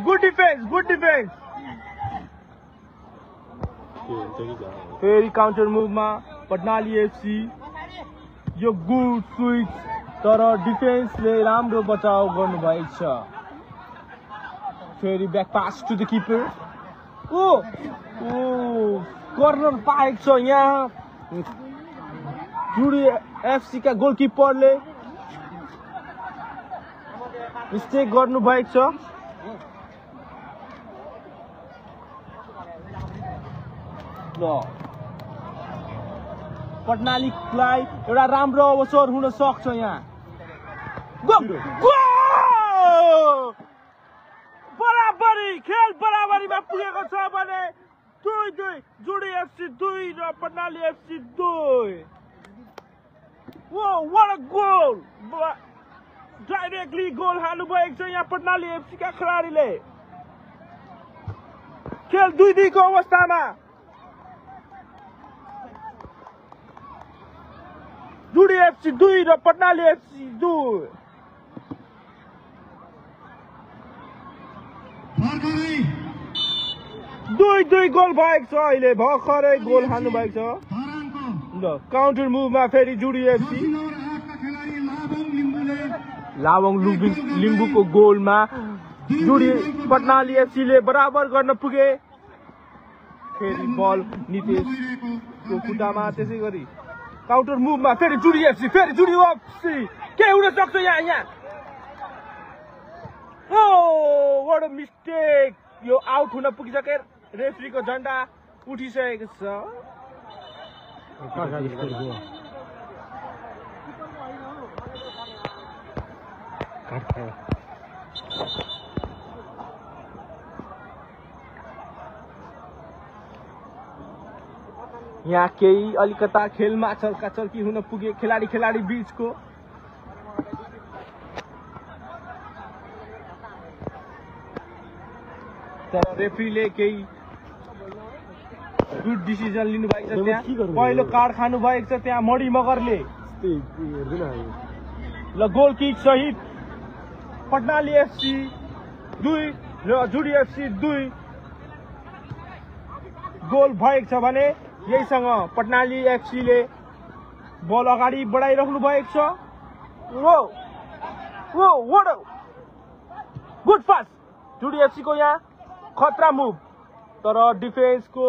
गुड डिफेन्स फेरि काउन्टर मुभमा पटनाली एफसी। यो गुड स्विच तर डिफेन्सले राम्रो बचाउ गर्नुभएको छ। फेरि back pass to the keeper. Oh corner पाएको छ यहाँ जुडी एफसी का गोलकिपरले मिस्टेक गर्नुभएको छ। पटनालीलाई एउटा राम्रो अवसर हुन सक्छ यहाँ। बराबरी खेल बराबरीमा पुगेको छ भने 2-2 जुडी एफसी 2 र Patnali FC 2। What a goal. Directly goal हाल्नुभएको छ यहाँ पटनाली एफसी का खेलाडीले। खेल 2-2 को अवस्थामा जुडी एफसी 2 र पटनाली एफसी 2। 2-2 गोल भएको छ। अहिले भर्खरै गोल हाल्नु भएको छ। ल काउन्टर मुभमा फेरि जुडी एफसी। लावङ लिम्बूको गोलमा जुडी पटनाली एफसीले बराबर गर्न पुगे। फेरि बल नितेशको खुट्टामा। त्यसै गरी काउन्टर मुभमा फेरि जुडी एफसी के हुन सक्छ यहाँ। Oh what a mistake. यो आउट हुन पुगिसके। रेफ्रीको झण्डा उठिसकेको छ। यहाँ केही अलिकता खेलमा चल्काचल्की हुन पुगे खेलाडी बीचको। तर रेफ्रीले केही गुड डिसिजन लिनुभएको छ। त्यहाँ पहिलो कार्ड खानु भएको छ त्यहाँ मणि मगरले। ल गोल किक सहित पटनाली एफसी 2 र जुडी एफसी 2 गोल भएको छ भने यहीसँग पटनाली एफसीले बल अगाडि बढाइराख्नु भएको छ। गुड पास जुडी एफसी को यहाँ खतरा मुभ तर डिफेन्सको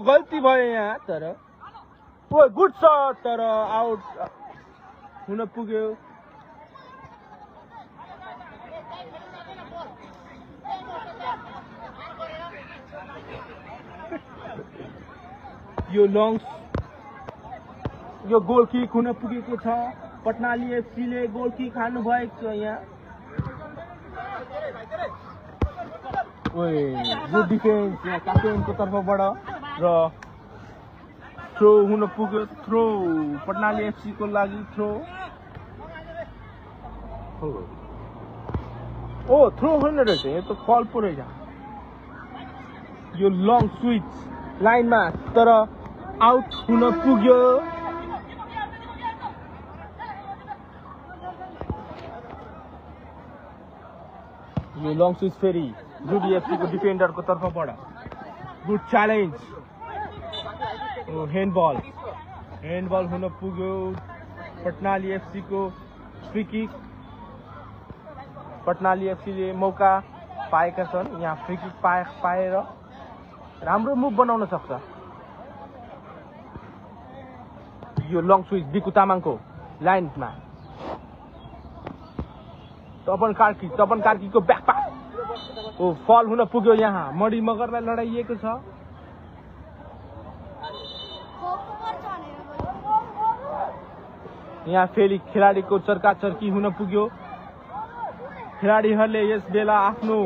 गल्ती भयो यहाँ। तर गुड शट तर आउट हुन पुग्यो। यो गोल किक हुन पुगेको छ। पटनाली एफसीले गोल किक हान्नु भएको छ यहाँ। गुड डिफेन्स यहाँ क्याप्टेनको तर्फबाट र थ्रो हुन पुग्यो। थ्रो पटनाली एफसी को लागि थ्रो। थ्रो होइन रहेछ यो त फल पो रहेछ। यो लङ स्विच लाइनमा तर आउट हुन पुग्यो। यो लङ स्विच फेरि जुडी एफसी को डिफेन्डरको तर्फबाट। Good challenge. ह्यान्डबल हुन पुग्यो। पटनाली एफसी को फ्री किक। पटनाली एफसीले मौका पाएका छन् यहाँ फ्री किक पाएर राम्रो मुभ बनाउन सक्छ। यो लङ स्विच बिकु तामाङको लाइनमा। तपन कार्कीको ब्याक पास ओ फल हुन पुग्यो। यहाँ मणि मगरलाई लडाइएको छ। यहाँ फेरि खेलाडीको चर्काचर्की हुन पुग्यो। खेलाडीहरूले यस बेला आफ्नो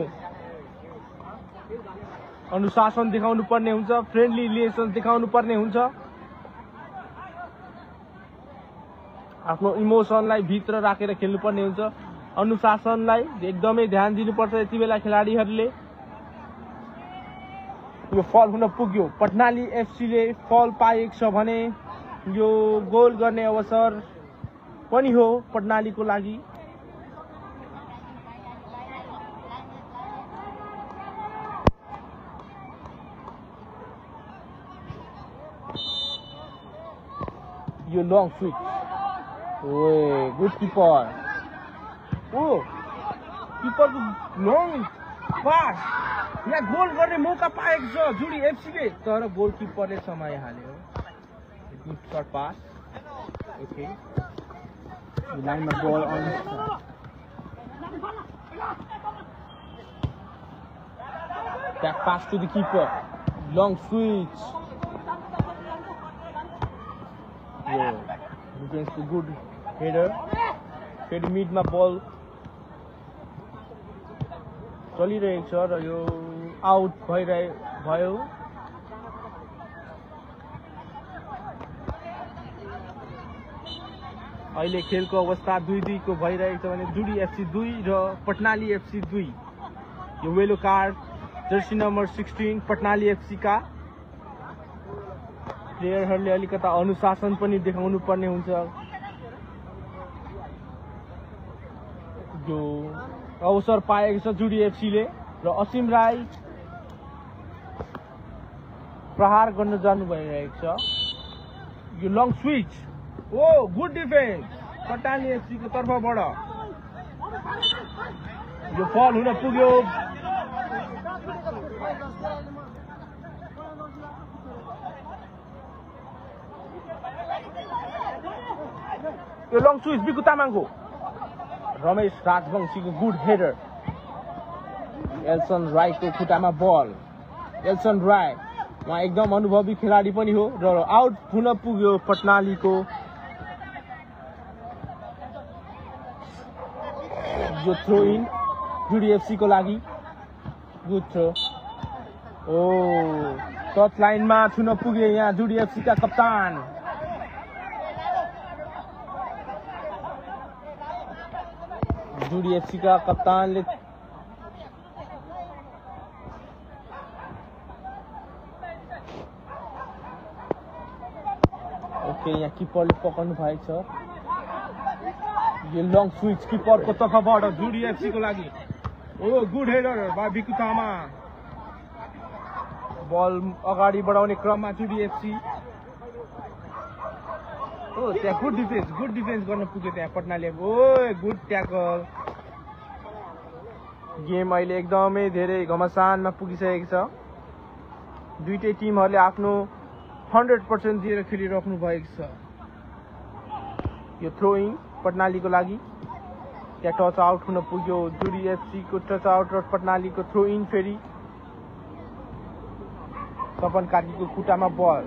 अनुशासन देखाउनु पर्ने हुन्छ, फ्रेन्डली रिलेसन देखाउनु पर्ने हुन्छ, आफ्नो इमोसनलाई भित्र राखेर खेल्नुपर्ने हुन्छ, अनुशासनलाई एकदमै ध्यान दिनुपर्छ यति बेला खेलाडीहरूले। यो फल हुन पुग्यो। पटनाली एफसीले फल पाएको छ भने यो गोल गर्ने अवसर पनि हो पटनालीको लागि। यो long switch, oh good keeper. Oh किपरको लङ पास, यहाँ गोल गर्ने मौका पाएको छ जुडी एफसीले, तर गोलकिपरले समाइहाल्यो। Good short pass. ओके, लाइनमा बल आउँछ। Back pass to the keeper, long switch. यो डिफेन्सको गुड हेडर। फेरि मिडमा बल चलिरहेको छ र यो आउट भयो। अहिले खेलको अवस्था 2-2 को भइरहेको छ भने जुडी एफसी 2 र पटनाली एफसी 2। यो yellow card jersey number 16 Patnali FC का प्लेयरहरूले अलिकता अनुशासन पनि देखाउनु पर्ने हुन्छ। जो अवसर पाएको छ जुडी एफसीले र असीम राई प्रहार गर्न जानु भइरहेको छ। यो लङ स्विच, ओ गुड डिफेन्स पटनाली एफसी को तर्फबाट। यो फल हुन पुग्यो। यो लङ स्विच बिकु तामाङको, रमेश राजवंशीको गुड हेडर। एल्सन राईको खुट्टामा बल। एल्सन राई उहाँ एकदम अनुभवी खेलाडी पनि हो र आउट हुन पुग्यो पटनालीको। यो थ्रो इन जुडी एफसी को लागि, गुड थ्रो। ओ टच लाइनमा छुन पुगे यहाँ जुडी एफसी का कप्तान। जुडी एफसी का कप्तानले ओके, यहाँ किपरले पकड्नु भएको छ। यो लङ स्विच किपरको तर्फबाट जुडी एफसी को लागि। ओ गुड हेडर बा बिकु तामाङ। बल अगाडि बढाउने क्रममा जुडी एफसी। ओ त्यहाँ गुड डिफेन्स गर्न पुग्यो त्यहाँ पटनाले। ओ गुड ट्याकल। गेम अहिले एकदमै धेरै घमासानमा पुगिसकेको छ। दुईटै टिमहरूले आफ्नो 100% दिएर खेलिराख्नु भएको छ। यो थ्रोइङ पटनालीको लागि। त्यहाँ टच आउट हुन पुग्यो। जुडी एफसी को टच आउट र पटनालीको थ्रो इन। फेरि तपन कार्कीको खुट्टामा बल।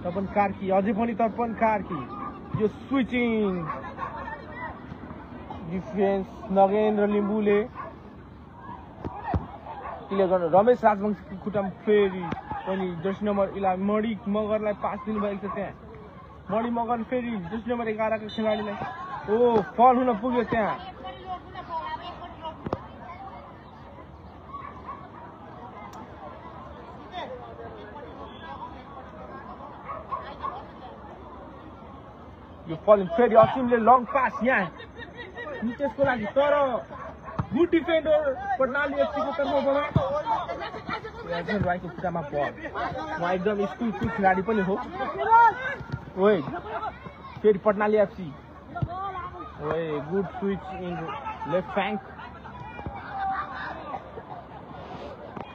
तपन कार्की, अझै पनि तपन कार्की। यो स्विचिङ डिफेन्स नगेन्द्र लिम्बूले क्लियर गर्नु। रमेश राजवंशीको खुट्टामा फेरि पनि जर्सी नम्बर 11 मणि मगरलाई पास दिनुभएको छ। त्यहाँ मणि मगर फेरि जर्सी नम्बर 11 को खेलाडीलाई। ओ फल हुन पुग्यो त्यहाँ। यो फल फेरि असीमले लङ पास यहाँ नितेशको लागि, तर गुड डिफेन्डर पटनाली एफसीको तर्फबाट। एल्सन राईको खुट्टामा बल। उहाँ एकदम स्कुलफुल खेलाडी पनि हो। ओए फेरि पटनाली एफसी। ओए good switch in left flank.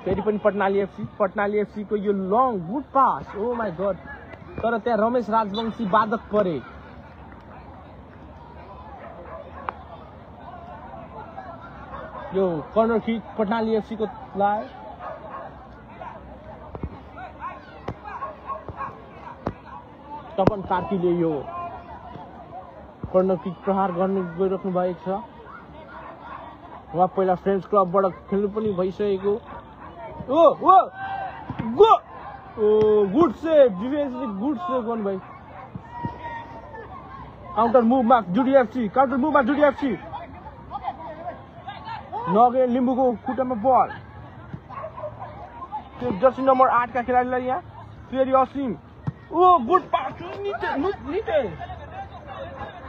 फेरि पनि पटनाली एफसी को यो long good pass. Oh my God, तर त्यहाँ रमेश राजवंशी बाधक परे। यो कर्नर किक पटनाली एफसी को लाए तपन कार्कीले यो कर्नर किक प्रहार गर्नु गइराख्नु भएको छ। उहाँ पहिला फ्रेन्च क्लबबाट खेल्नु पनि भइसकेको। ओ ओ गो ओ गुड सेभ डिफेन्सले गुड सेभ गर्नुभयो। काउन्टर मुभमा जुडी एफसी काउन्टर मुभमा जुडी एफसी नगे लिम्बूको खुट्टामा बल त्यो जर्सी नम्बर 8 का खेलाडीलाई यहाँ फेरि असिम ओ गुड पास निते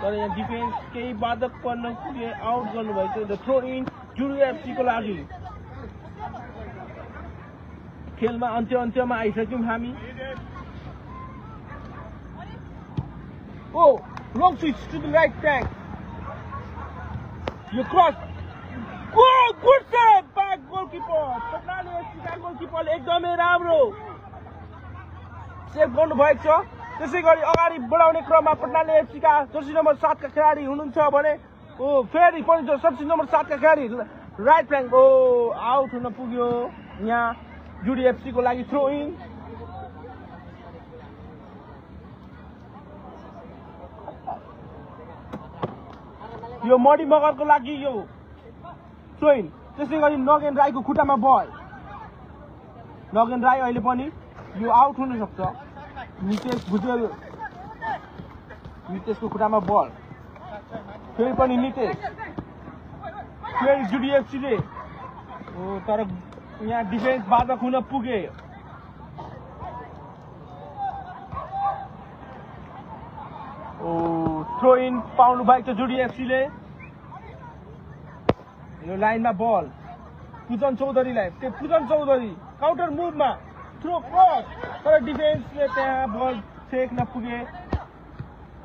तर यहाँ डिफेन्स केही बाधक पर्न पुगे आउट गर्नुभएको थियो। थ्रो इन जुडी एफसी को लागि। खेलमा अन्त्यमा आइसक्यौँ हामी। ओ long switch to the right flank. You cross. Oh, good save by goalkeeper. पटनाले एफसीका गोलकिपरले एकदमै राम्रो सेभ गर्नुभएको छ। त्यसैगरी अगाडि बढाउने क्रममा पटनाले एफसीका जर्सी नम्बर 7 का खेलाडी हुनुहुन्छ भने ओ फेरि पनि जर्सी नम्बर 7 का खेलाडी राइट फ्ल्याङ्क ओ आउट हुन पुग्यो। यहाँ जुडी एफसी को लागि थ्रो इन। यो मडी मगरको लागि यो थ्रो इन। त्यसैगरी नगेन राईको खुट्टामा बल। नगेन राई अहिले पनि यो आउट हुन सक्छ। नितेश भुजेल नितेशको खुट्टामा बल। फेरि पनि नितेश फेरि जुडी एफसीले ओ तर यहाँ डिफेन्स बाधक हुन पुगे। ओ थ्रो इन पाउनु भएको छ जुडी एफसीले। यो लाइनमा बल पूजन चौधरीलाई त्यो पूजन चौधरी काउन्टर मुभमा थ्रो क्रस तर डिफेन्सले त्यहाँ बल फेक्न पुगे।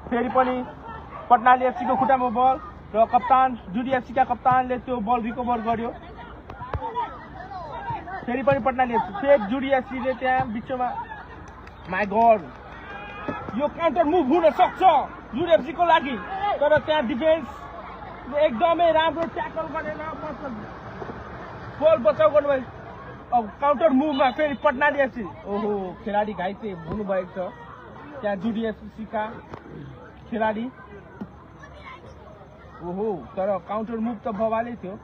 फेरि पनि पटनाली एफसी को खुट्टामा बल र कप्तान जुडी एफसी का कप्तानले त्यो बल रिकभर गर्यो। फेरि पनि पटनाली एफसी फेक जुडी एफसीले त्यहाँ बिचमा माय गॉड यो काउन्टर मुभ हुन सक्छ जुडी एफसी को लागि तर त्यहाँ डिफेन्स एकदमै राम्रो ट्याकल गरेर बल बचाउ गर्नुभयो। अब काउन्टर मुभमा फेरि पटनाली एफसी ओहो खेलाडी घाइते हुनुभएको छ त्यहाँ जुडी एफसी का खेलाडी। ओहो तर काउन्टर मुभ त बवालै थियो।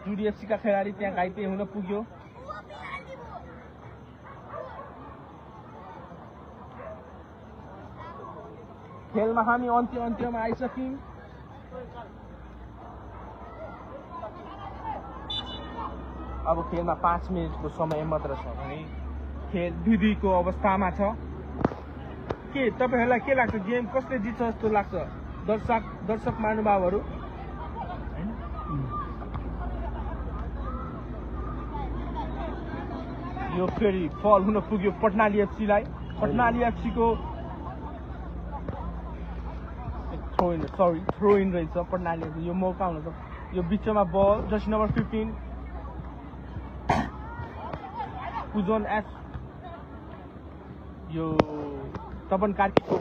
जुडी एफसी का खेलाडी त्यहाँ घाइते हुन पुग्यो। खेलमा हामी अन्त्यमा आइसक्यौँ। अब खेलमा 5 मिनटको समय मात्र छ भने खेल 2-2 को अवस्थामा छ। के तपाईहरुलाई के लाग्छ गेम कसले जित्छ जस्तो लाग्छ दर्शक महानुभावहरू? यो फेरि फल हुन पुग्यो पटनाली एफसी लाई। पटनाली एफसी को थ्रो इन रहेछ पटनाली एफसी। यो मौका हुन सक्छ। यो बिचमा बल जर्सी नम्बर 15 पुजन एस यो तपन कार्कीको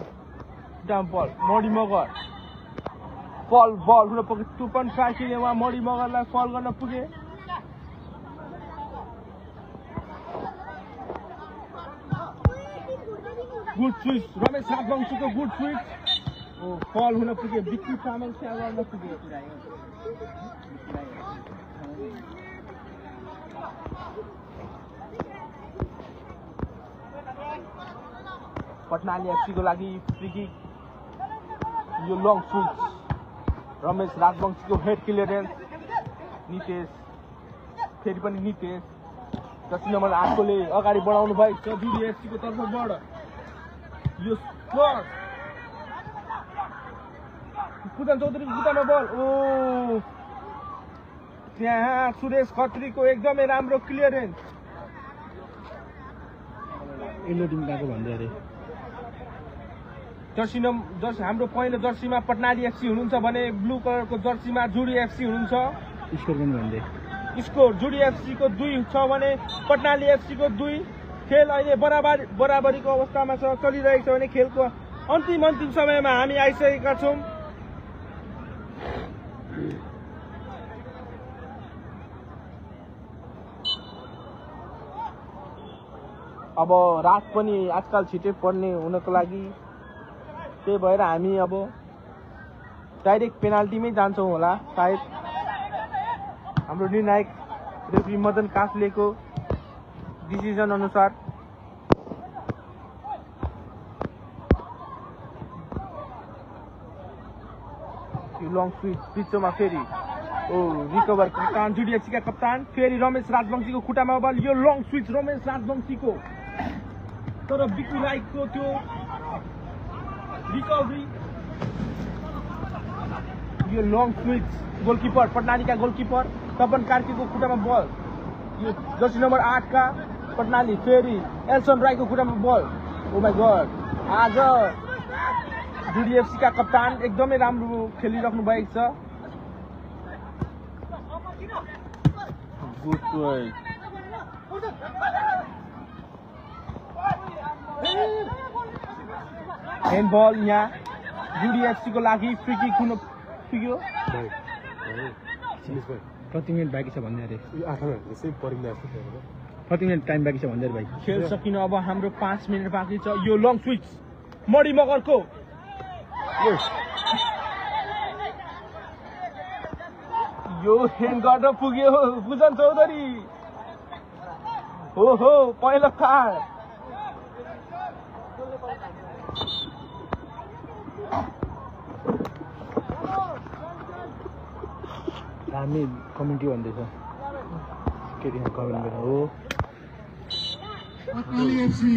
बल मडी मगर फल बल हुन पुग्यो। तपन कार्कीले उहाँ मडी मगरलाई फल गर्न पुगे। गुड स्विच रमेश राजवंशीको गुड स्विच ओ फल हुन पुगे। बिक्की चामल स्याल गर्न पुगे। पटनाली एफसी को लागि फ्री किक यो लङ स्विच रमेश राजवंशीको हेड क्लियरेन्स नितेश फेरि पनि नितेश जर्सी नम्बर 8 कोले अगाडि बढाउनु भएको छ जुडी एफसी को तर्फबाट। यो क्रस पूजन चौधरीको खुट्टामा बल ओ त्यहाँ सुरेश खत्रीको एकदमै राम्रो क्लियरेन्स। यल्लो टिम गएको भन्दै अरे जर्सी हाम्रो पहिलो जर्सीमा पटनाली एफसी हुनुहुन्छ भने ब्लू कलरको जर्सीमा जुडी एफसी हुनुहुन्छ। स्कोर पनि भन्दै स्कोर जुडी एफसी को 2 छ भने पटनाली एफसी को 2। खेल अहिले बराबरीको अवस्थामा छ चलिरहेको छ भने खेलको अन्तिम समयमा हामी आइसकेका छौँ। अब रात पनि आजकल छिटै पर्ने हुनको लागि त्यही भएर हामी अब डाइरेक्ट पेनाल्टीमै जान्छौँ होला सायद। हाम्रो निर्णायक रेफ्री मदन काफ्लेको डिसिजन अनुसार। यो लङ स्विच पिचमा फेरि रिकभर कप्तान जुडिएफसीका कप्तान फेरि रमेश राजवंशीको खुट्टामा बल। यो लङ स्विच रमेश राजवंशीको तर बिकु राईको त्यो रिकभरी। यो लङ स्विच गोलकिपर पटनालीका गोलकिपर तपन कार्कीको खुट्टामा बल। यो जर्सी नम्बर 8 का पटनाली फेरि एल्सन राईको खुट्टामा बल। ओ माई गॉड, आज जुडिएफसीका कप्तान एकदमै राम्रो खेलिराख्नु भएको छ। Good try. ह्यान्ड बल यहाँ जुडिएफसीको लागि फ्री किक हुन पुग्यो। कति मिनट बाँकी छ भन्दै अरे? 8 मिनट यसै परिँदा छ। कति मिनट टाइम बाँकी छ भन्दै भाइ? खेल सकिन अब हाम्रो 5 मिनट बाँकी छ। यो लङ स्विच मणि मगरको यो ह्यान्ड गर्न पुग्यो बुझन चौधरी। हो पहिलो कार्ड। हामी कमेन्टी भन्दैछ के दिन कमेन्ट गरेर हो पटनाली एफसी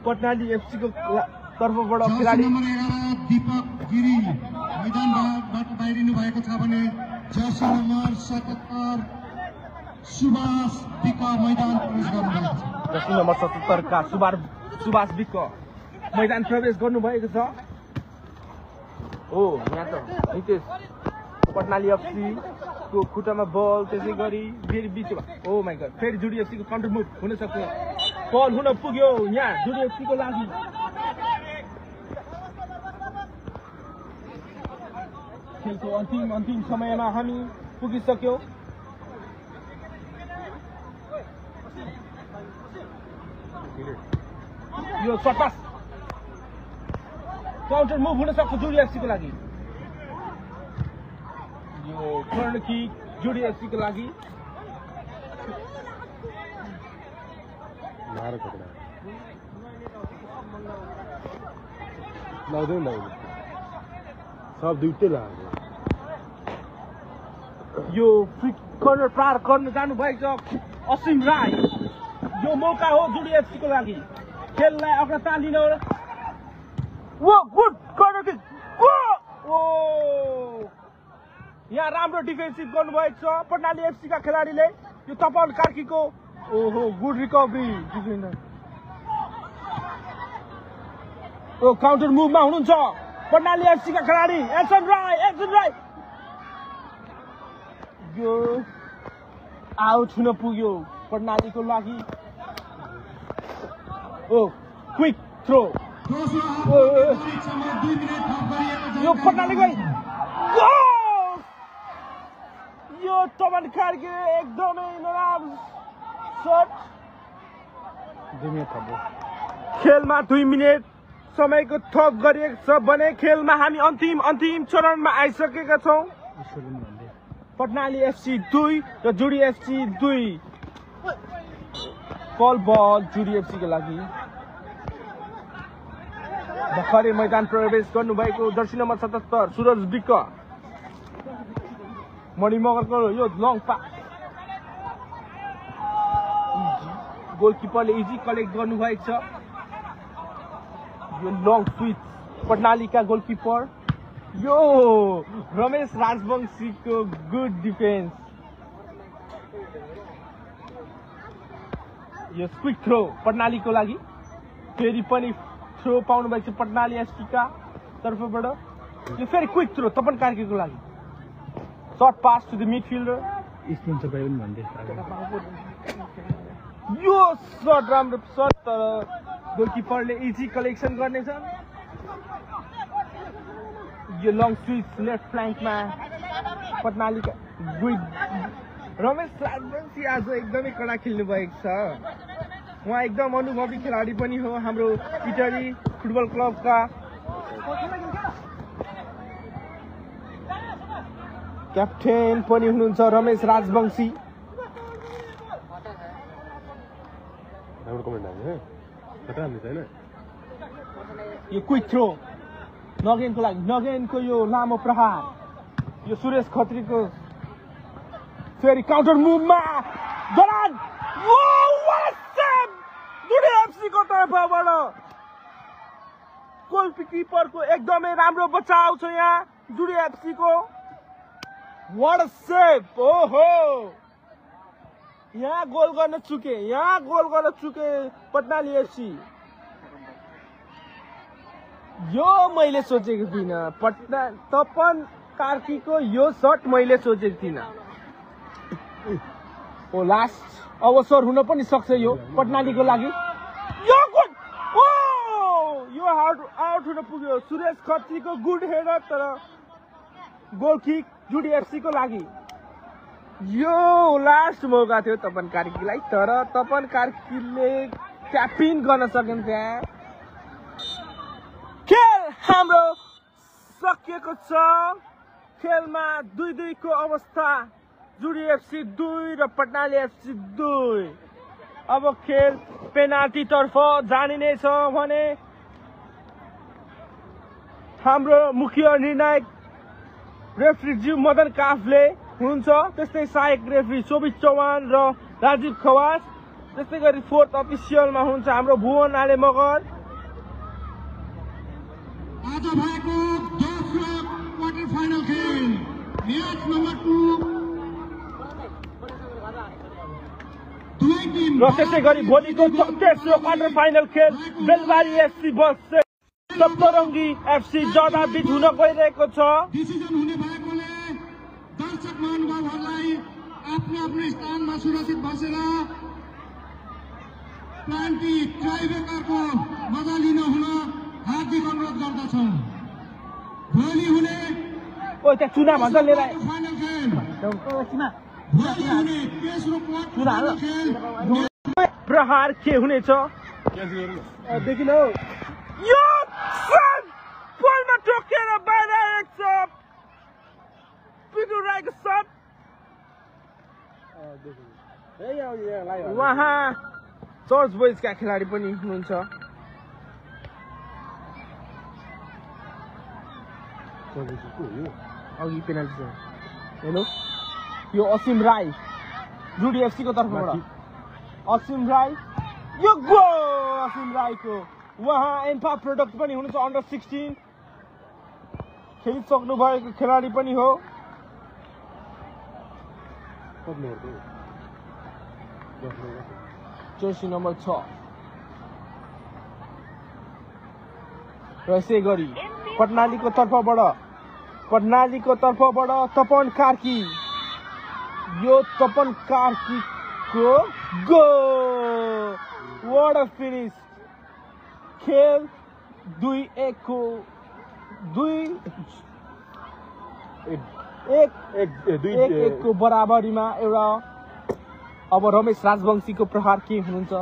पटनाली एफसीको तर्फबाट जर्सी खेलाडी नम्बर 11 दीपक गिरी मैदानबाट बाहिरिनु भएको छ भने जर्सी नम्बर 77 सुभाष विक मैदान प्रवेश गर्नुभएको छ। जर्सी नम्बर 77 का सुभाष विक मैदान प्रवेश गर्नुभएको छ। यहाँ त नितेश पटनाली एफसी को खुट्टामा बल, त्यसै गरी फेरि बिचमा ओ माई गॉड फेरि जुडिएफसीको काउन्टर मुभ हुन सक्छ। बल हुन पुग्यो यहाँ जुडिएफसीको लागि। खेलको अन्तिम समयमा हामी पुगिसक्यौँ। यो सटास काउन्टर मुभ हुन सक्छ जुडिएफसीको लागि। यो कर्नर किक जुडिएफसीको लागि। लाग्दैन सब दुइटै लाग्यो। यो फ्री कर्नर पार गर्न जानु भएको छ असीम राई। यो मौका हो जुडिएफसीको लागि खेललाई अग्र तालिन। वो गुड कर्नर किक। यहाँ राम्रो डिफेन्सिभ गर्नुभएको छ पटनाली एफसीका खेलाडीले। यो तपन कार्कीको गुड रिकभरी। काउन्टर मुभमा हुनुहुन्छ पटनाली एफसीका खेलाडी एल्सन राई। यो आउट हुन पुग्यो पटनालीको लागि। क्विक थ्रो यो पटनालीको यो तपन कार्की एकदमै नराम्रो शट। 2 मिनेट थप्यो। खेलमा 2 मिनेट समयको थप गरिएको छ भने खेलमा हामी अन्तिम चरणमा आइसकेका छौँ। पटनाली एफसी 2 र जुडिएफसी 2। बल जुडिएफसीको लागि भर्खरै मैदान प्रवेश गर्नुभएको जर्सी नम्बर 77 सुरज विक। मणिमगरको यो लङ पास गोलकिपरले इजी कलेक्ट गर्नुभएको छ। यो लङ स्विच पटनालीका गोलकिपर यो रमेश राजवंशीको गुड डिफेन्स। यो क्विक थ्रो पटनालीको लागि फेरि पनि थ्रो पाउनु भएको छ पटनाली एफसीका तर्फबाट। यो फेरि क्विक थ्रो तपन कार्कीको लागि। Short pass to the midfielder. Spin तपाईँ पनि भन्दै यो सर्ट राम्रो सर्ट तर गोलकिपरले इजी कलेक्सन गर्नेछ। यो लङ स्विच लेफ्ट फ्ल्याङ्कमा पटनालीका रमेश राजवंशी आज एकदमै कडा खेल्नु भएको छ। उहाँ एकदम अनुभवी खेलाडी पनि हो हाम्रो इटली फुटबल क्लबका। क्याप्टेन पनि हुनुहुन्छ रमेश राजवंशी। राम्रो कमेन्ट आयो है कता हाल्नु छैन यो क्विक थ्रो नगेनको लागि, नगेनको यो लामो प्रहार, यो सुरेश खत्रीको फेरि काउन्टर मुभमा जलान एफसी को तर्फबाट गोलकिपरको एकदमै राम्रो बचाउ छ यहाँ जुडी एफसी को। What a save! ओहो, यहाँ गोल गर्न चुके पटनाली एफसी। यो मैले सोचेको थिइनँ, तपन कार्कीको यो शट मैले सोचेको थिइनँ। ओ लास्ट अवसर हुन पनि सक्छ यो पटनालीको लागि। यो गोल, ओ यो आउट हुन पुग्यो। सुरेश खत्रीको गुड हेडर, तर गोल किक जुडी एफसी को लागि। यो लास्ट मौका थियो तपन कार्कीलाई, तर तपन कार्कीले ट्यापिङ गर्न सकेन। त्यहाँ खेल हाम्रो सकिएको छ। खेलमा 2-2 को अवस्था, जुडी एफसी 2 र पटनाली एफसी 2। अब खेल पेनाल्टी तर्फ जाने नै छ भने हाम्रो मुख्य निर्णायक रेफ्री ज्यू मदन काफले हुनुहुन्छ, त्यस्तै सहायक रेफ्री शोभित चौहान र राजीव खवास, त्यस्तै गरी फोर्थ अफिसियलमा हुनुहुन्छ हाम्रो भुवन आले मगर। आज भएको दोस्रो क्वार्टर फाइनल खेल म्याच नम्बर 2 दुवै टिम र त्यसै गरी भोलिको तेस्रो क्वार्टर फाइनल खेल बेलबारी एफसी वर्सेस सप्तरङ्गी एफसी जडाबिट हुन गइरहेको छ। डिसिजन हुने भएकोले दर्शक महानुभावहरूलाई आफ्नो स्थानमा सुरक्षित बसेर प्लान्टी ट्राइब्रेकरको मजा लिन हुन हार्दिक अनुरोध गर्दछौँ। भोलि हुने ओ त्यहाँ चुना भन्छ लिएर फाइनल खेल भोलि हुने तेस्रो क्वार्टर फाइनल खेल प्रहार के हुनेछ देखिन हौ। यो पोलमा ठोकेर बाहिर आएको छ, पिटुराएको शट। उहाँ चर्च बोइजका खेलाडी पनि हुनुहुन्छ। अघि पेनाल्टी छ। हेलो, यो असीम राई जुडी एफसी को तर्फबाट। असीम राई, यो गोल असीम राईको। उहाँ एन्फा प्रोडक्ट पनि हुनुहुन्छ, अन्डर 16 खेलिसक्नु भएको खेलाडी पनि हो। Jersey number 6। र यसै गरी पटनालीको तर्फबाट तपन कार्की, यो तपन कार्कीको गोल। What a finish! खेल 2-1 को बराबरीमा एउटा। अब रमेश राजवंशीको प्रहार के हुनुहुन्छ?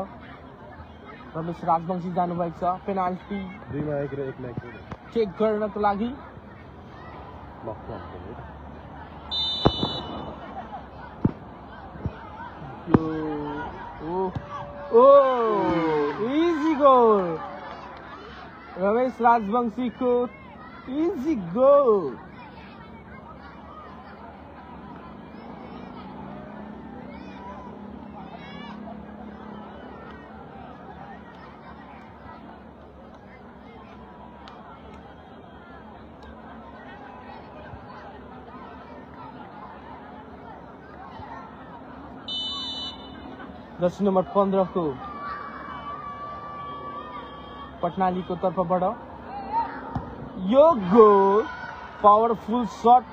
रमेश राजवंशी जानुभएको छ पेनाल्टी 2-1 र 1 चेक गर्नको लागि। इजी गोल रमेश राजवंशी को, इजी गोल। जर्सी नम्बर 15 को पटनालीको तर्फबाट यो गोल। Powerful shut.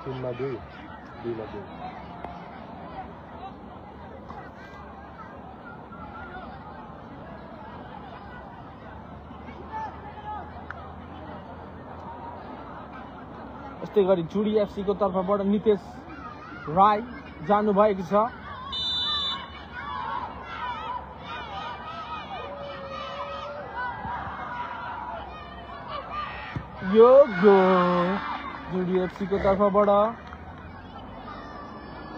3-2 यस्तै गरी जुडी एफसी को तर्फबाट नितेश राई जानुभएको छ। यो गोल जुडी एफसी को तर्फबाट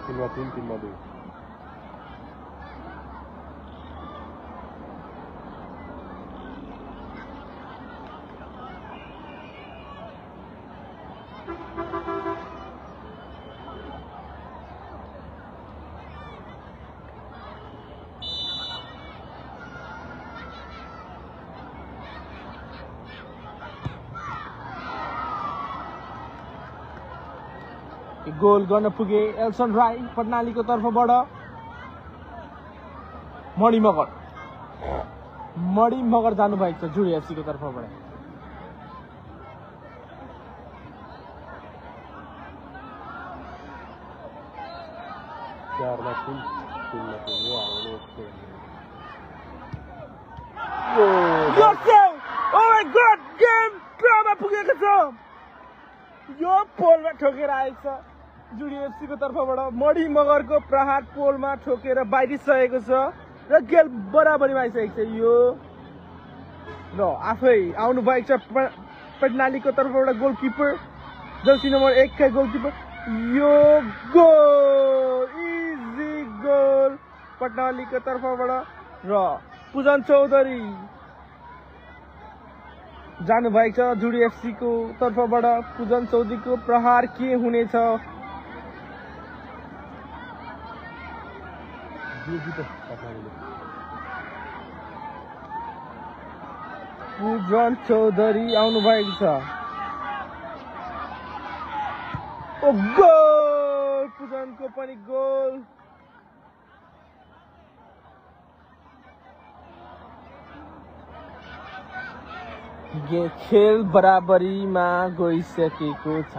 3-3, 3-2। गोल गर्न पुगे एल्सन राई पटनालीको तर्फबाट। मणिमगर जानुभएको छ जुडी एफसी को तर्फबाट। 4-3, 3-3 हो हाल्ने यस्तो। यो save! Oh my god, game ड्रमा पुगेको छ। यो पोलमा ठोकेर आएको छ जुडी एफसी को तर्फबाट। मणिमगरको प्रहार पोलमा ठोकेर बाहिरिसकेको छ र गेल बराबरीमा आइसकेको छ। यो ल आफै आउनु भएको छ पटनालीको तर्फबाट गोलकिपर जर्सी नम्बर 1 का गोलकिपर। यो गोल, इजी गोल पटनालीको तर्फबाट र पूजन चौधरी जानुभएको छ जुडी एफसी को तर्फबाट। पूजन चौधरीको प्रहार के हुनेछ? पूजन चौधरी आउनु भएको छ। ओ गोल! पूजनको पनि गोल। खेल बराबरीमा गइसकेको छ।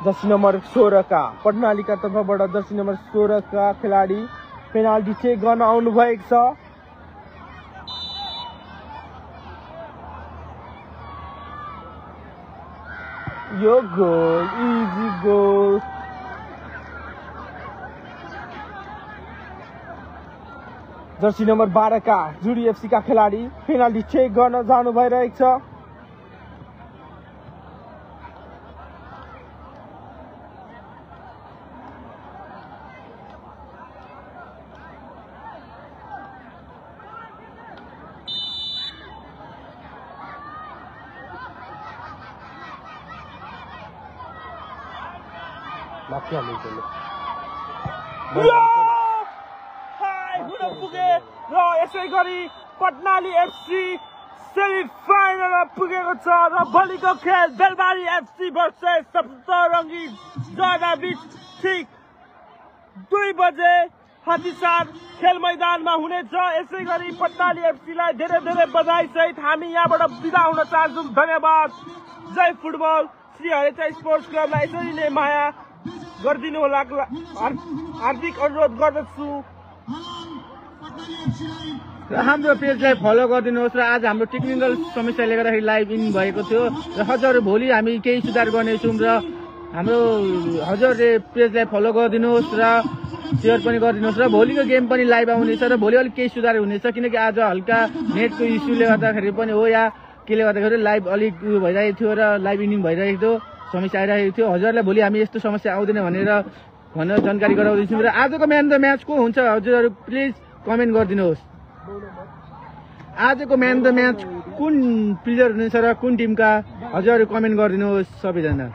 जर्सी नम्बर 16 का पटनालीका तर्फबाट जर्सी नम्बर 16 का खेलाडी पेनाल्टी चेक गर्न आउनु भएको छ। यो goal, easy goal. Jersey number 12 का जुडी एफसी का खेलाडी पेनाल्टी चेक गर्न जानु भइरहेको छ। माथि हाल्नु पर्यो। हुन पुगे र यसै गरी पटनाली एफसी सेमी फाइनलमा पुगेको छ र भोलिको खेल बेलबारी एफसी भर्सेस सप्तरङ्गी जयगाविच ठिक 2 बजे हतिसार खेल मैदानमा हुनेछ। यसै गरी पटनाली एफसीलाई धेरै धेरै बधाई सहित हामी यहाँबाट बिदा हुन चाहन्छौँ। धन्यवाद। जय फुटबल। श्री हरेचा स्पोर्ट्स क्लबलाई यसरी नै माया गरिदिनु होला हार्दिक अनुरोध गर्दछु। हाम्रो पेजलाई फलो गरिदिनुहोस् र आज हाम्रो टेक्निकल समस्याले गर्दाखेरि लाइभ इन भएको थियो र हजुर भोलि हामी केही सुधार गर्नेछौँ र हाम्रो हजुरले पेजलाई फलो गरिदिनुहोस् र सेयर पनि गरिदिनुहोस् र भोलिको गेम पनि लाइभ आउनेछ र भोलि अलिक केही सुधार हुनेछ किनकि आज हल्का नेटको इस्युले गर्दाखेरि पनि हो या केले गर्दाखेरि लाइभ अलिक भइरहेको थियो र लाइभ इनिङ भइरहेको थियो, समस्या आइरहेको थियो। हजुरलाई भोलि हामी यस्तो समस्या आउँदैन भनेर जानकारी गराउँदैछौँ र आजको म्यान द म्याच को हुन्छ हजुरहरू प्लिज कमेन्ट गरिदिनुहोस्। आजको म्यान द म्याच कुन प्लेयर हुनेछ र कुन टिमका हजुरहरू कमेन्ट गरिदिनुहोस् सबैजना।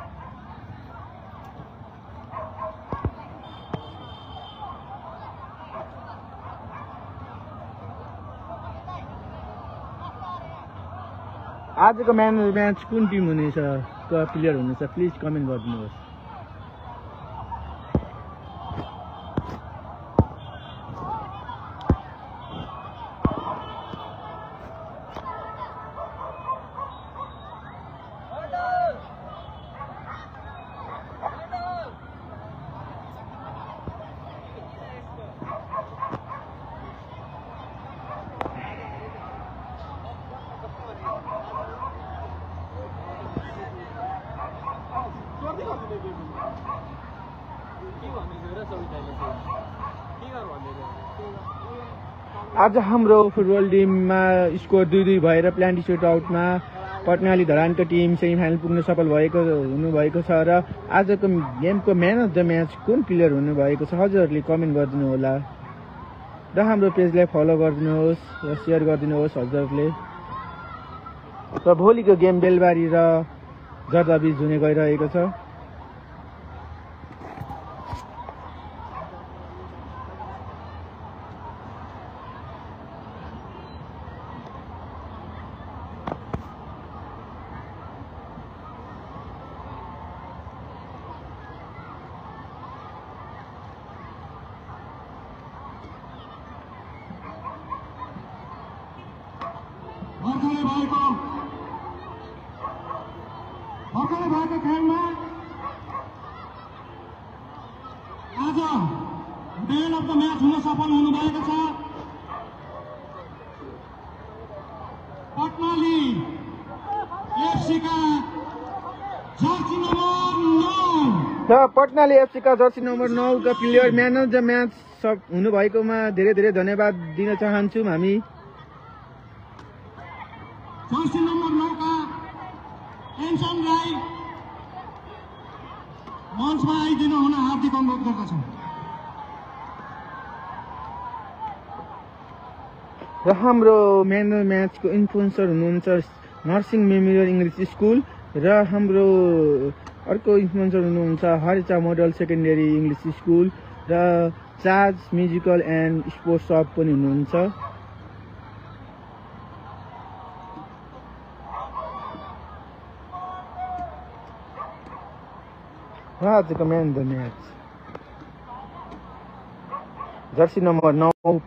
आजको म्यान द म्याच कुन टिम हुनेछ प्लेयर हुनेछ प्लिज कमेन्ट गरिदिनुहोस्। आज हाम्रो फुटबल टिममा स्कोर 2-2 भएर प्लान्टी सुट आउटमा पटनाली धरानको टिम सेमिफाइनल पुग्न सफल हुनुभएको छ र आजको गेमको म्यान अफ द म्याच कुन प्लेयर हुनुभएको छ हजुरहरूले कमेन्ट गरिदिनु होला र हाम्रो पेजलाई फलो गरिदिनुहोस् र सेयर गरिदिनुहोस् हजुरहरूले। र भोलिको गेम बेलबारी र जर्दाबीच हुने गइरहेको छ। भर्खरै भएको खेलमा आज म्यान अफ द म्याच हुन सफल हुनुभएको छ पटनाली एफसीका जर्सी नम्बर 9 र पटनाली एफसीका जर्सी नम्बर 9 का player man of the match हुनुभएकोमा धेरै धेरै धन्यवाद दिन चाहन्छौँ हामी। जर्सी नम्बर 9 का एन्सन राई मञ्चमा आइदिनु हुन हार्दिक अनुरोध गर्दछौँ। र हाम्रो म्यान अफ द म्याचको इन्फ्लुएन्सर हुनुहुन्छ नर्सिङ मेमोरियल इङ्ग्लिस स्कुल र हाम्रो अर्को इन्फ्लुएन्सर हुनुहुन्छ हरिचा मोडल सेकेन्डरी इङ्ग्लिस स्कुल र charge musical and sports shop पनि हुनुहुन्छ। आजको man of the match jersey number 9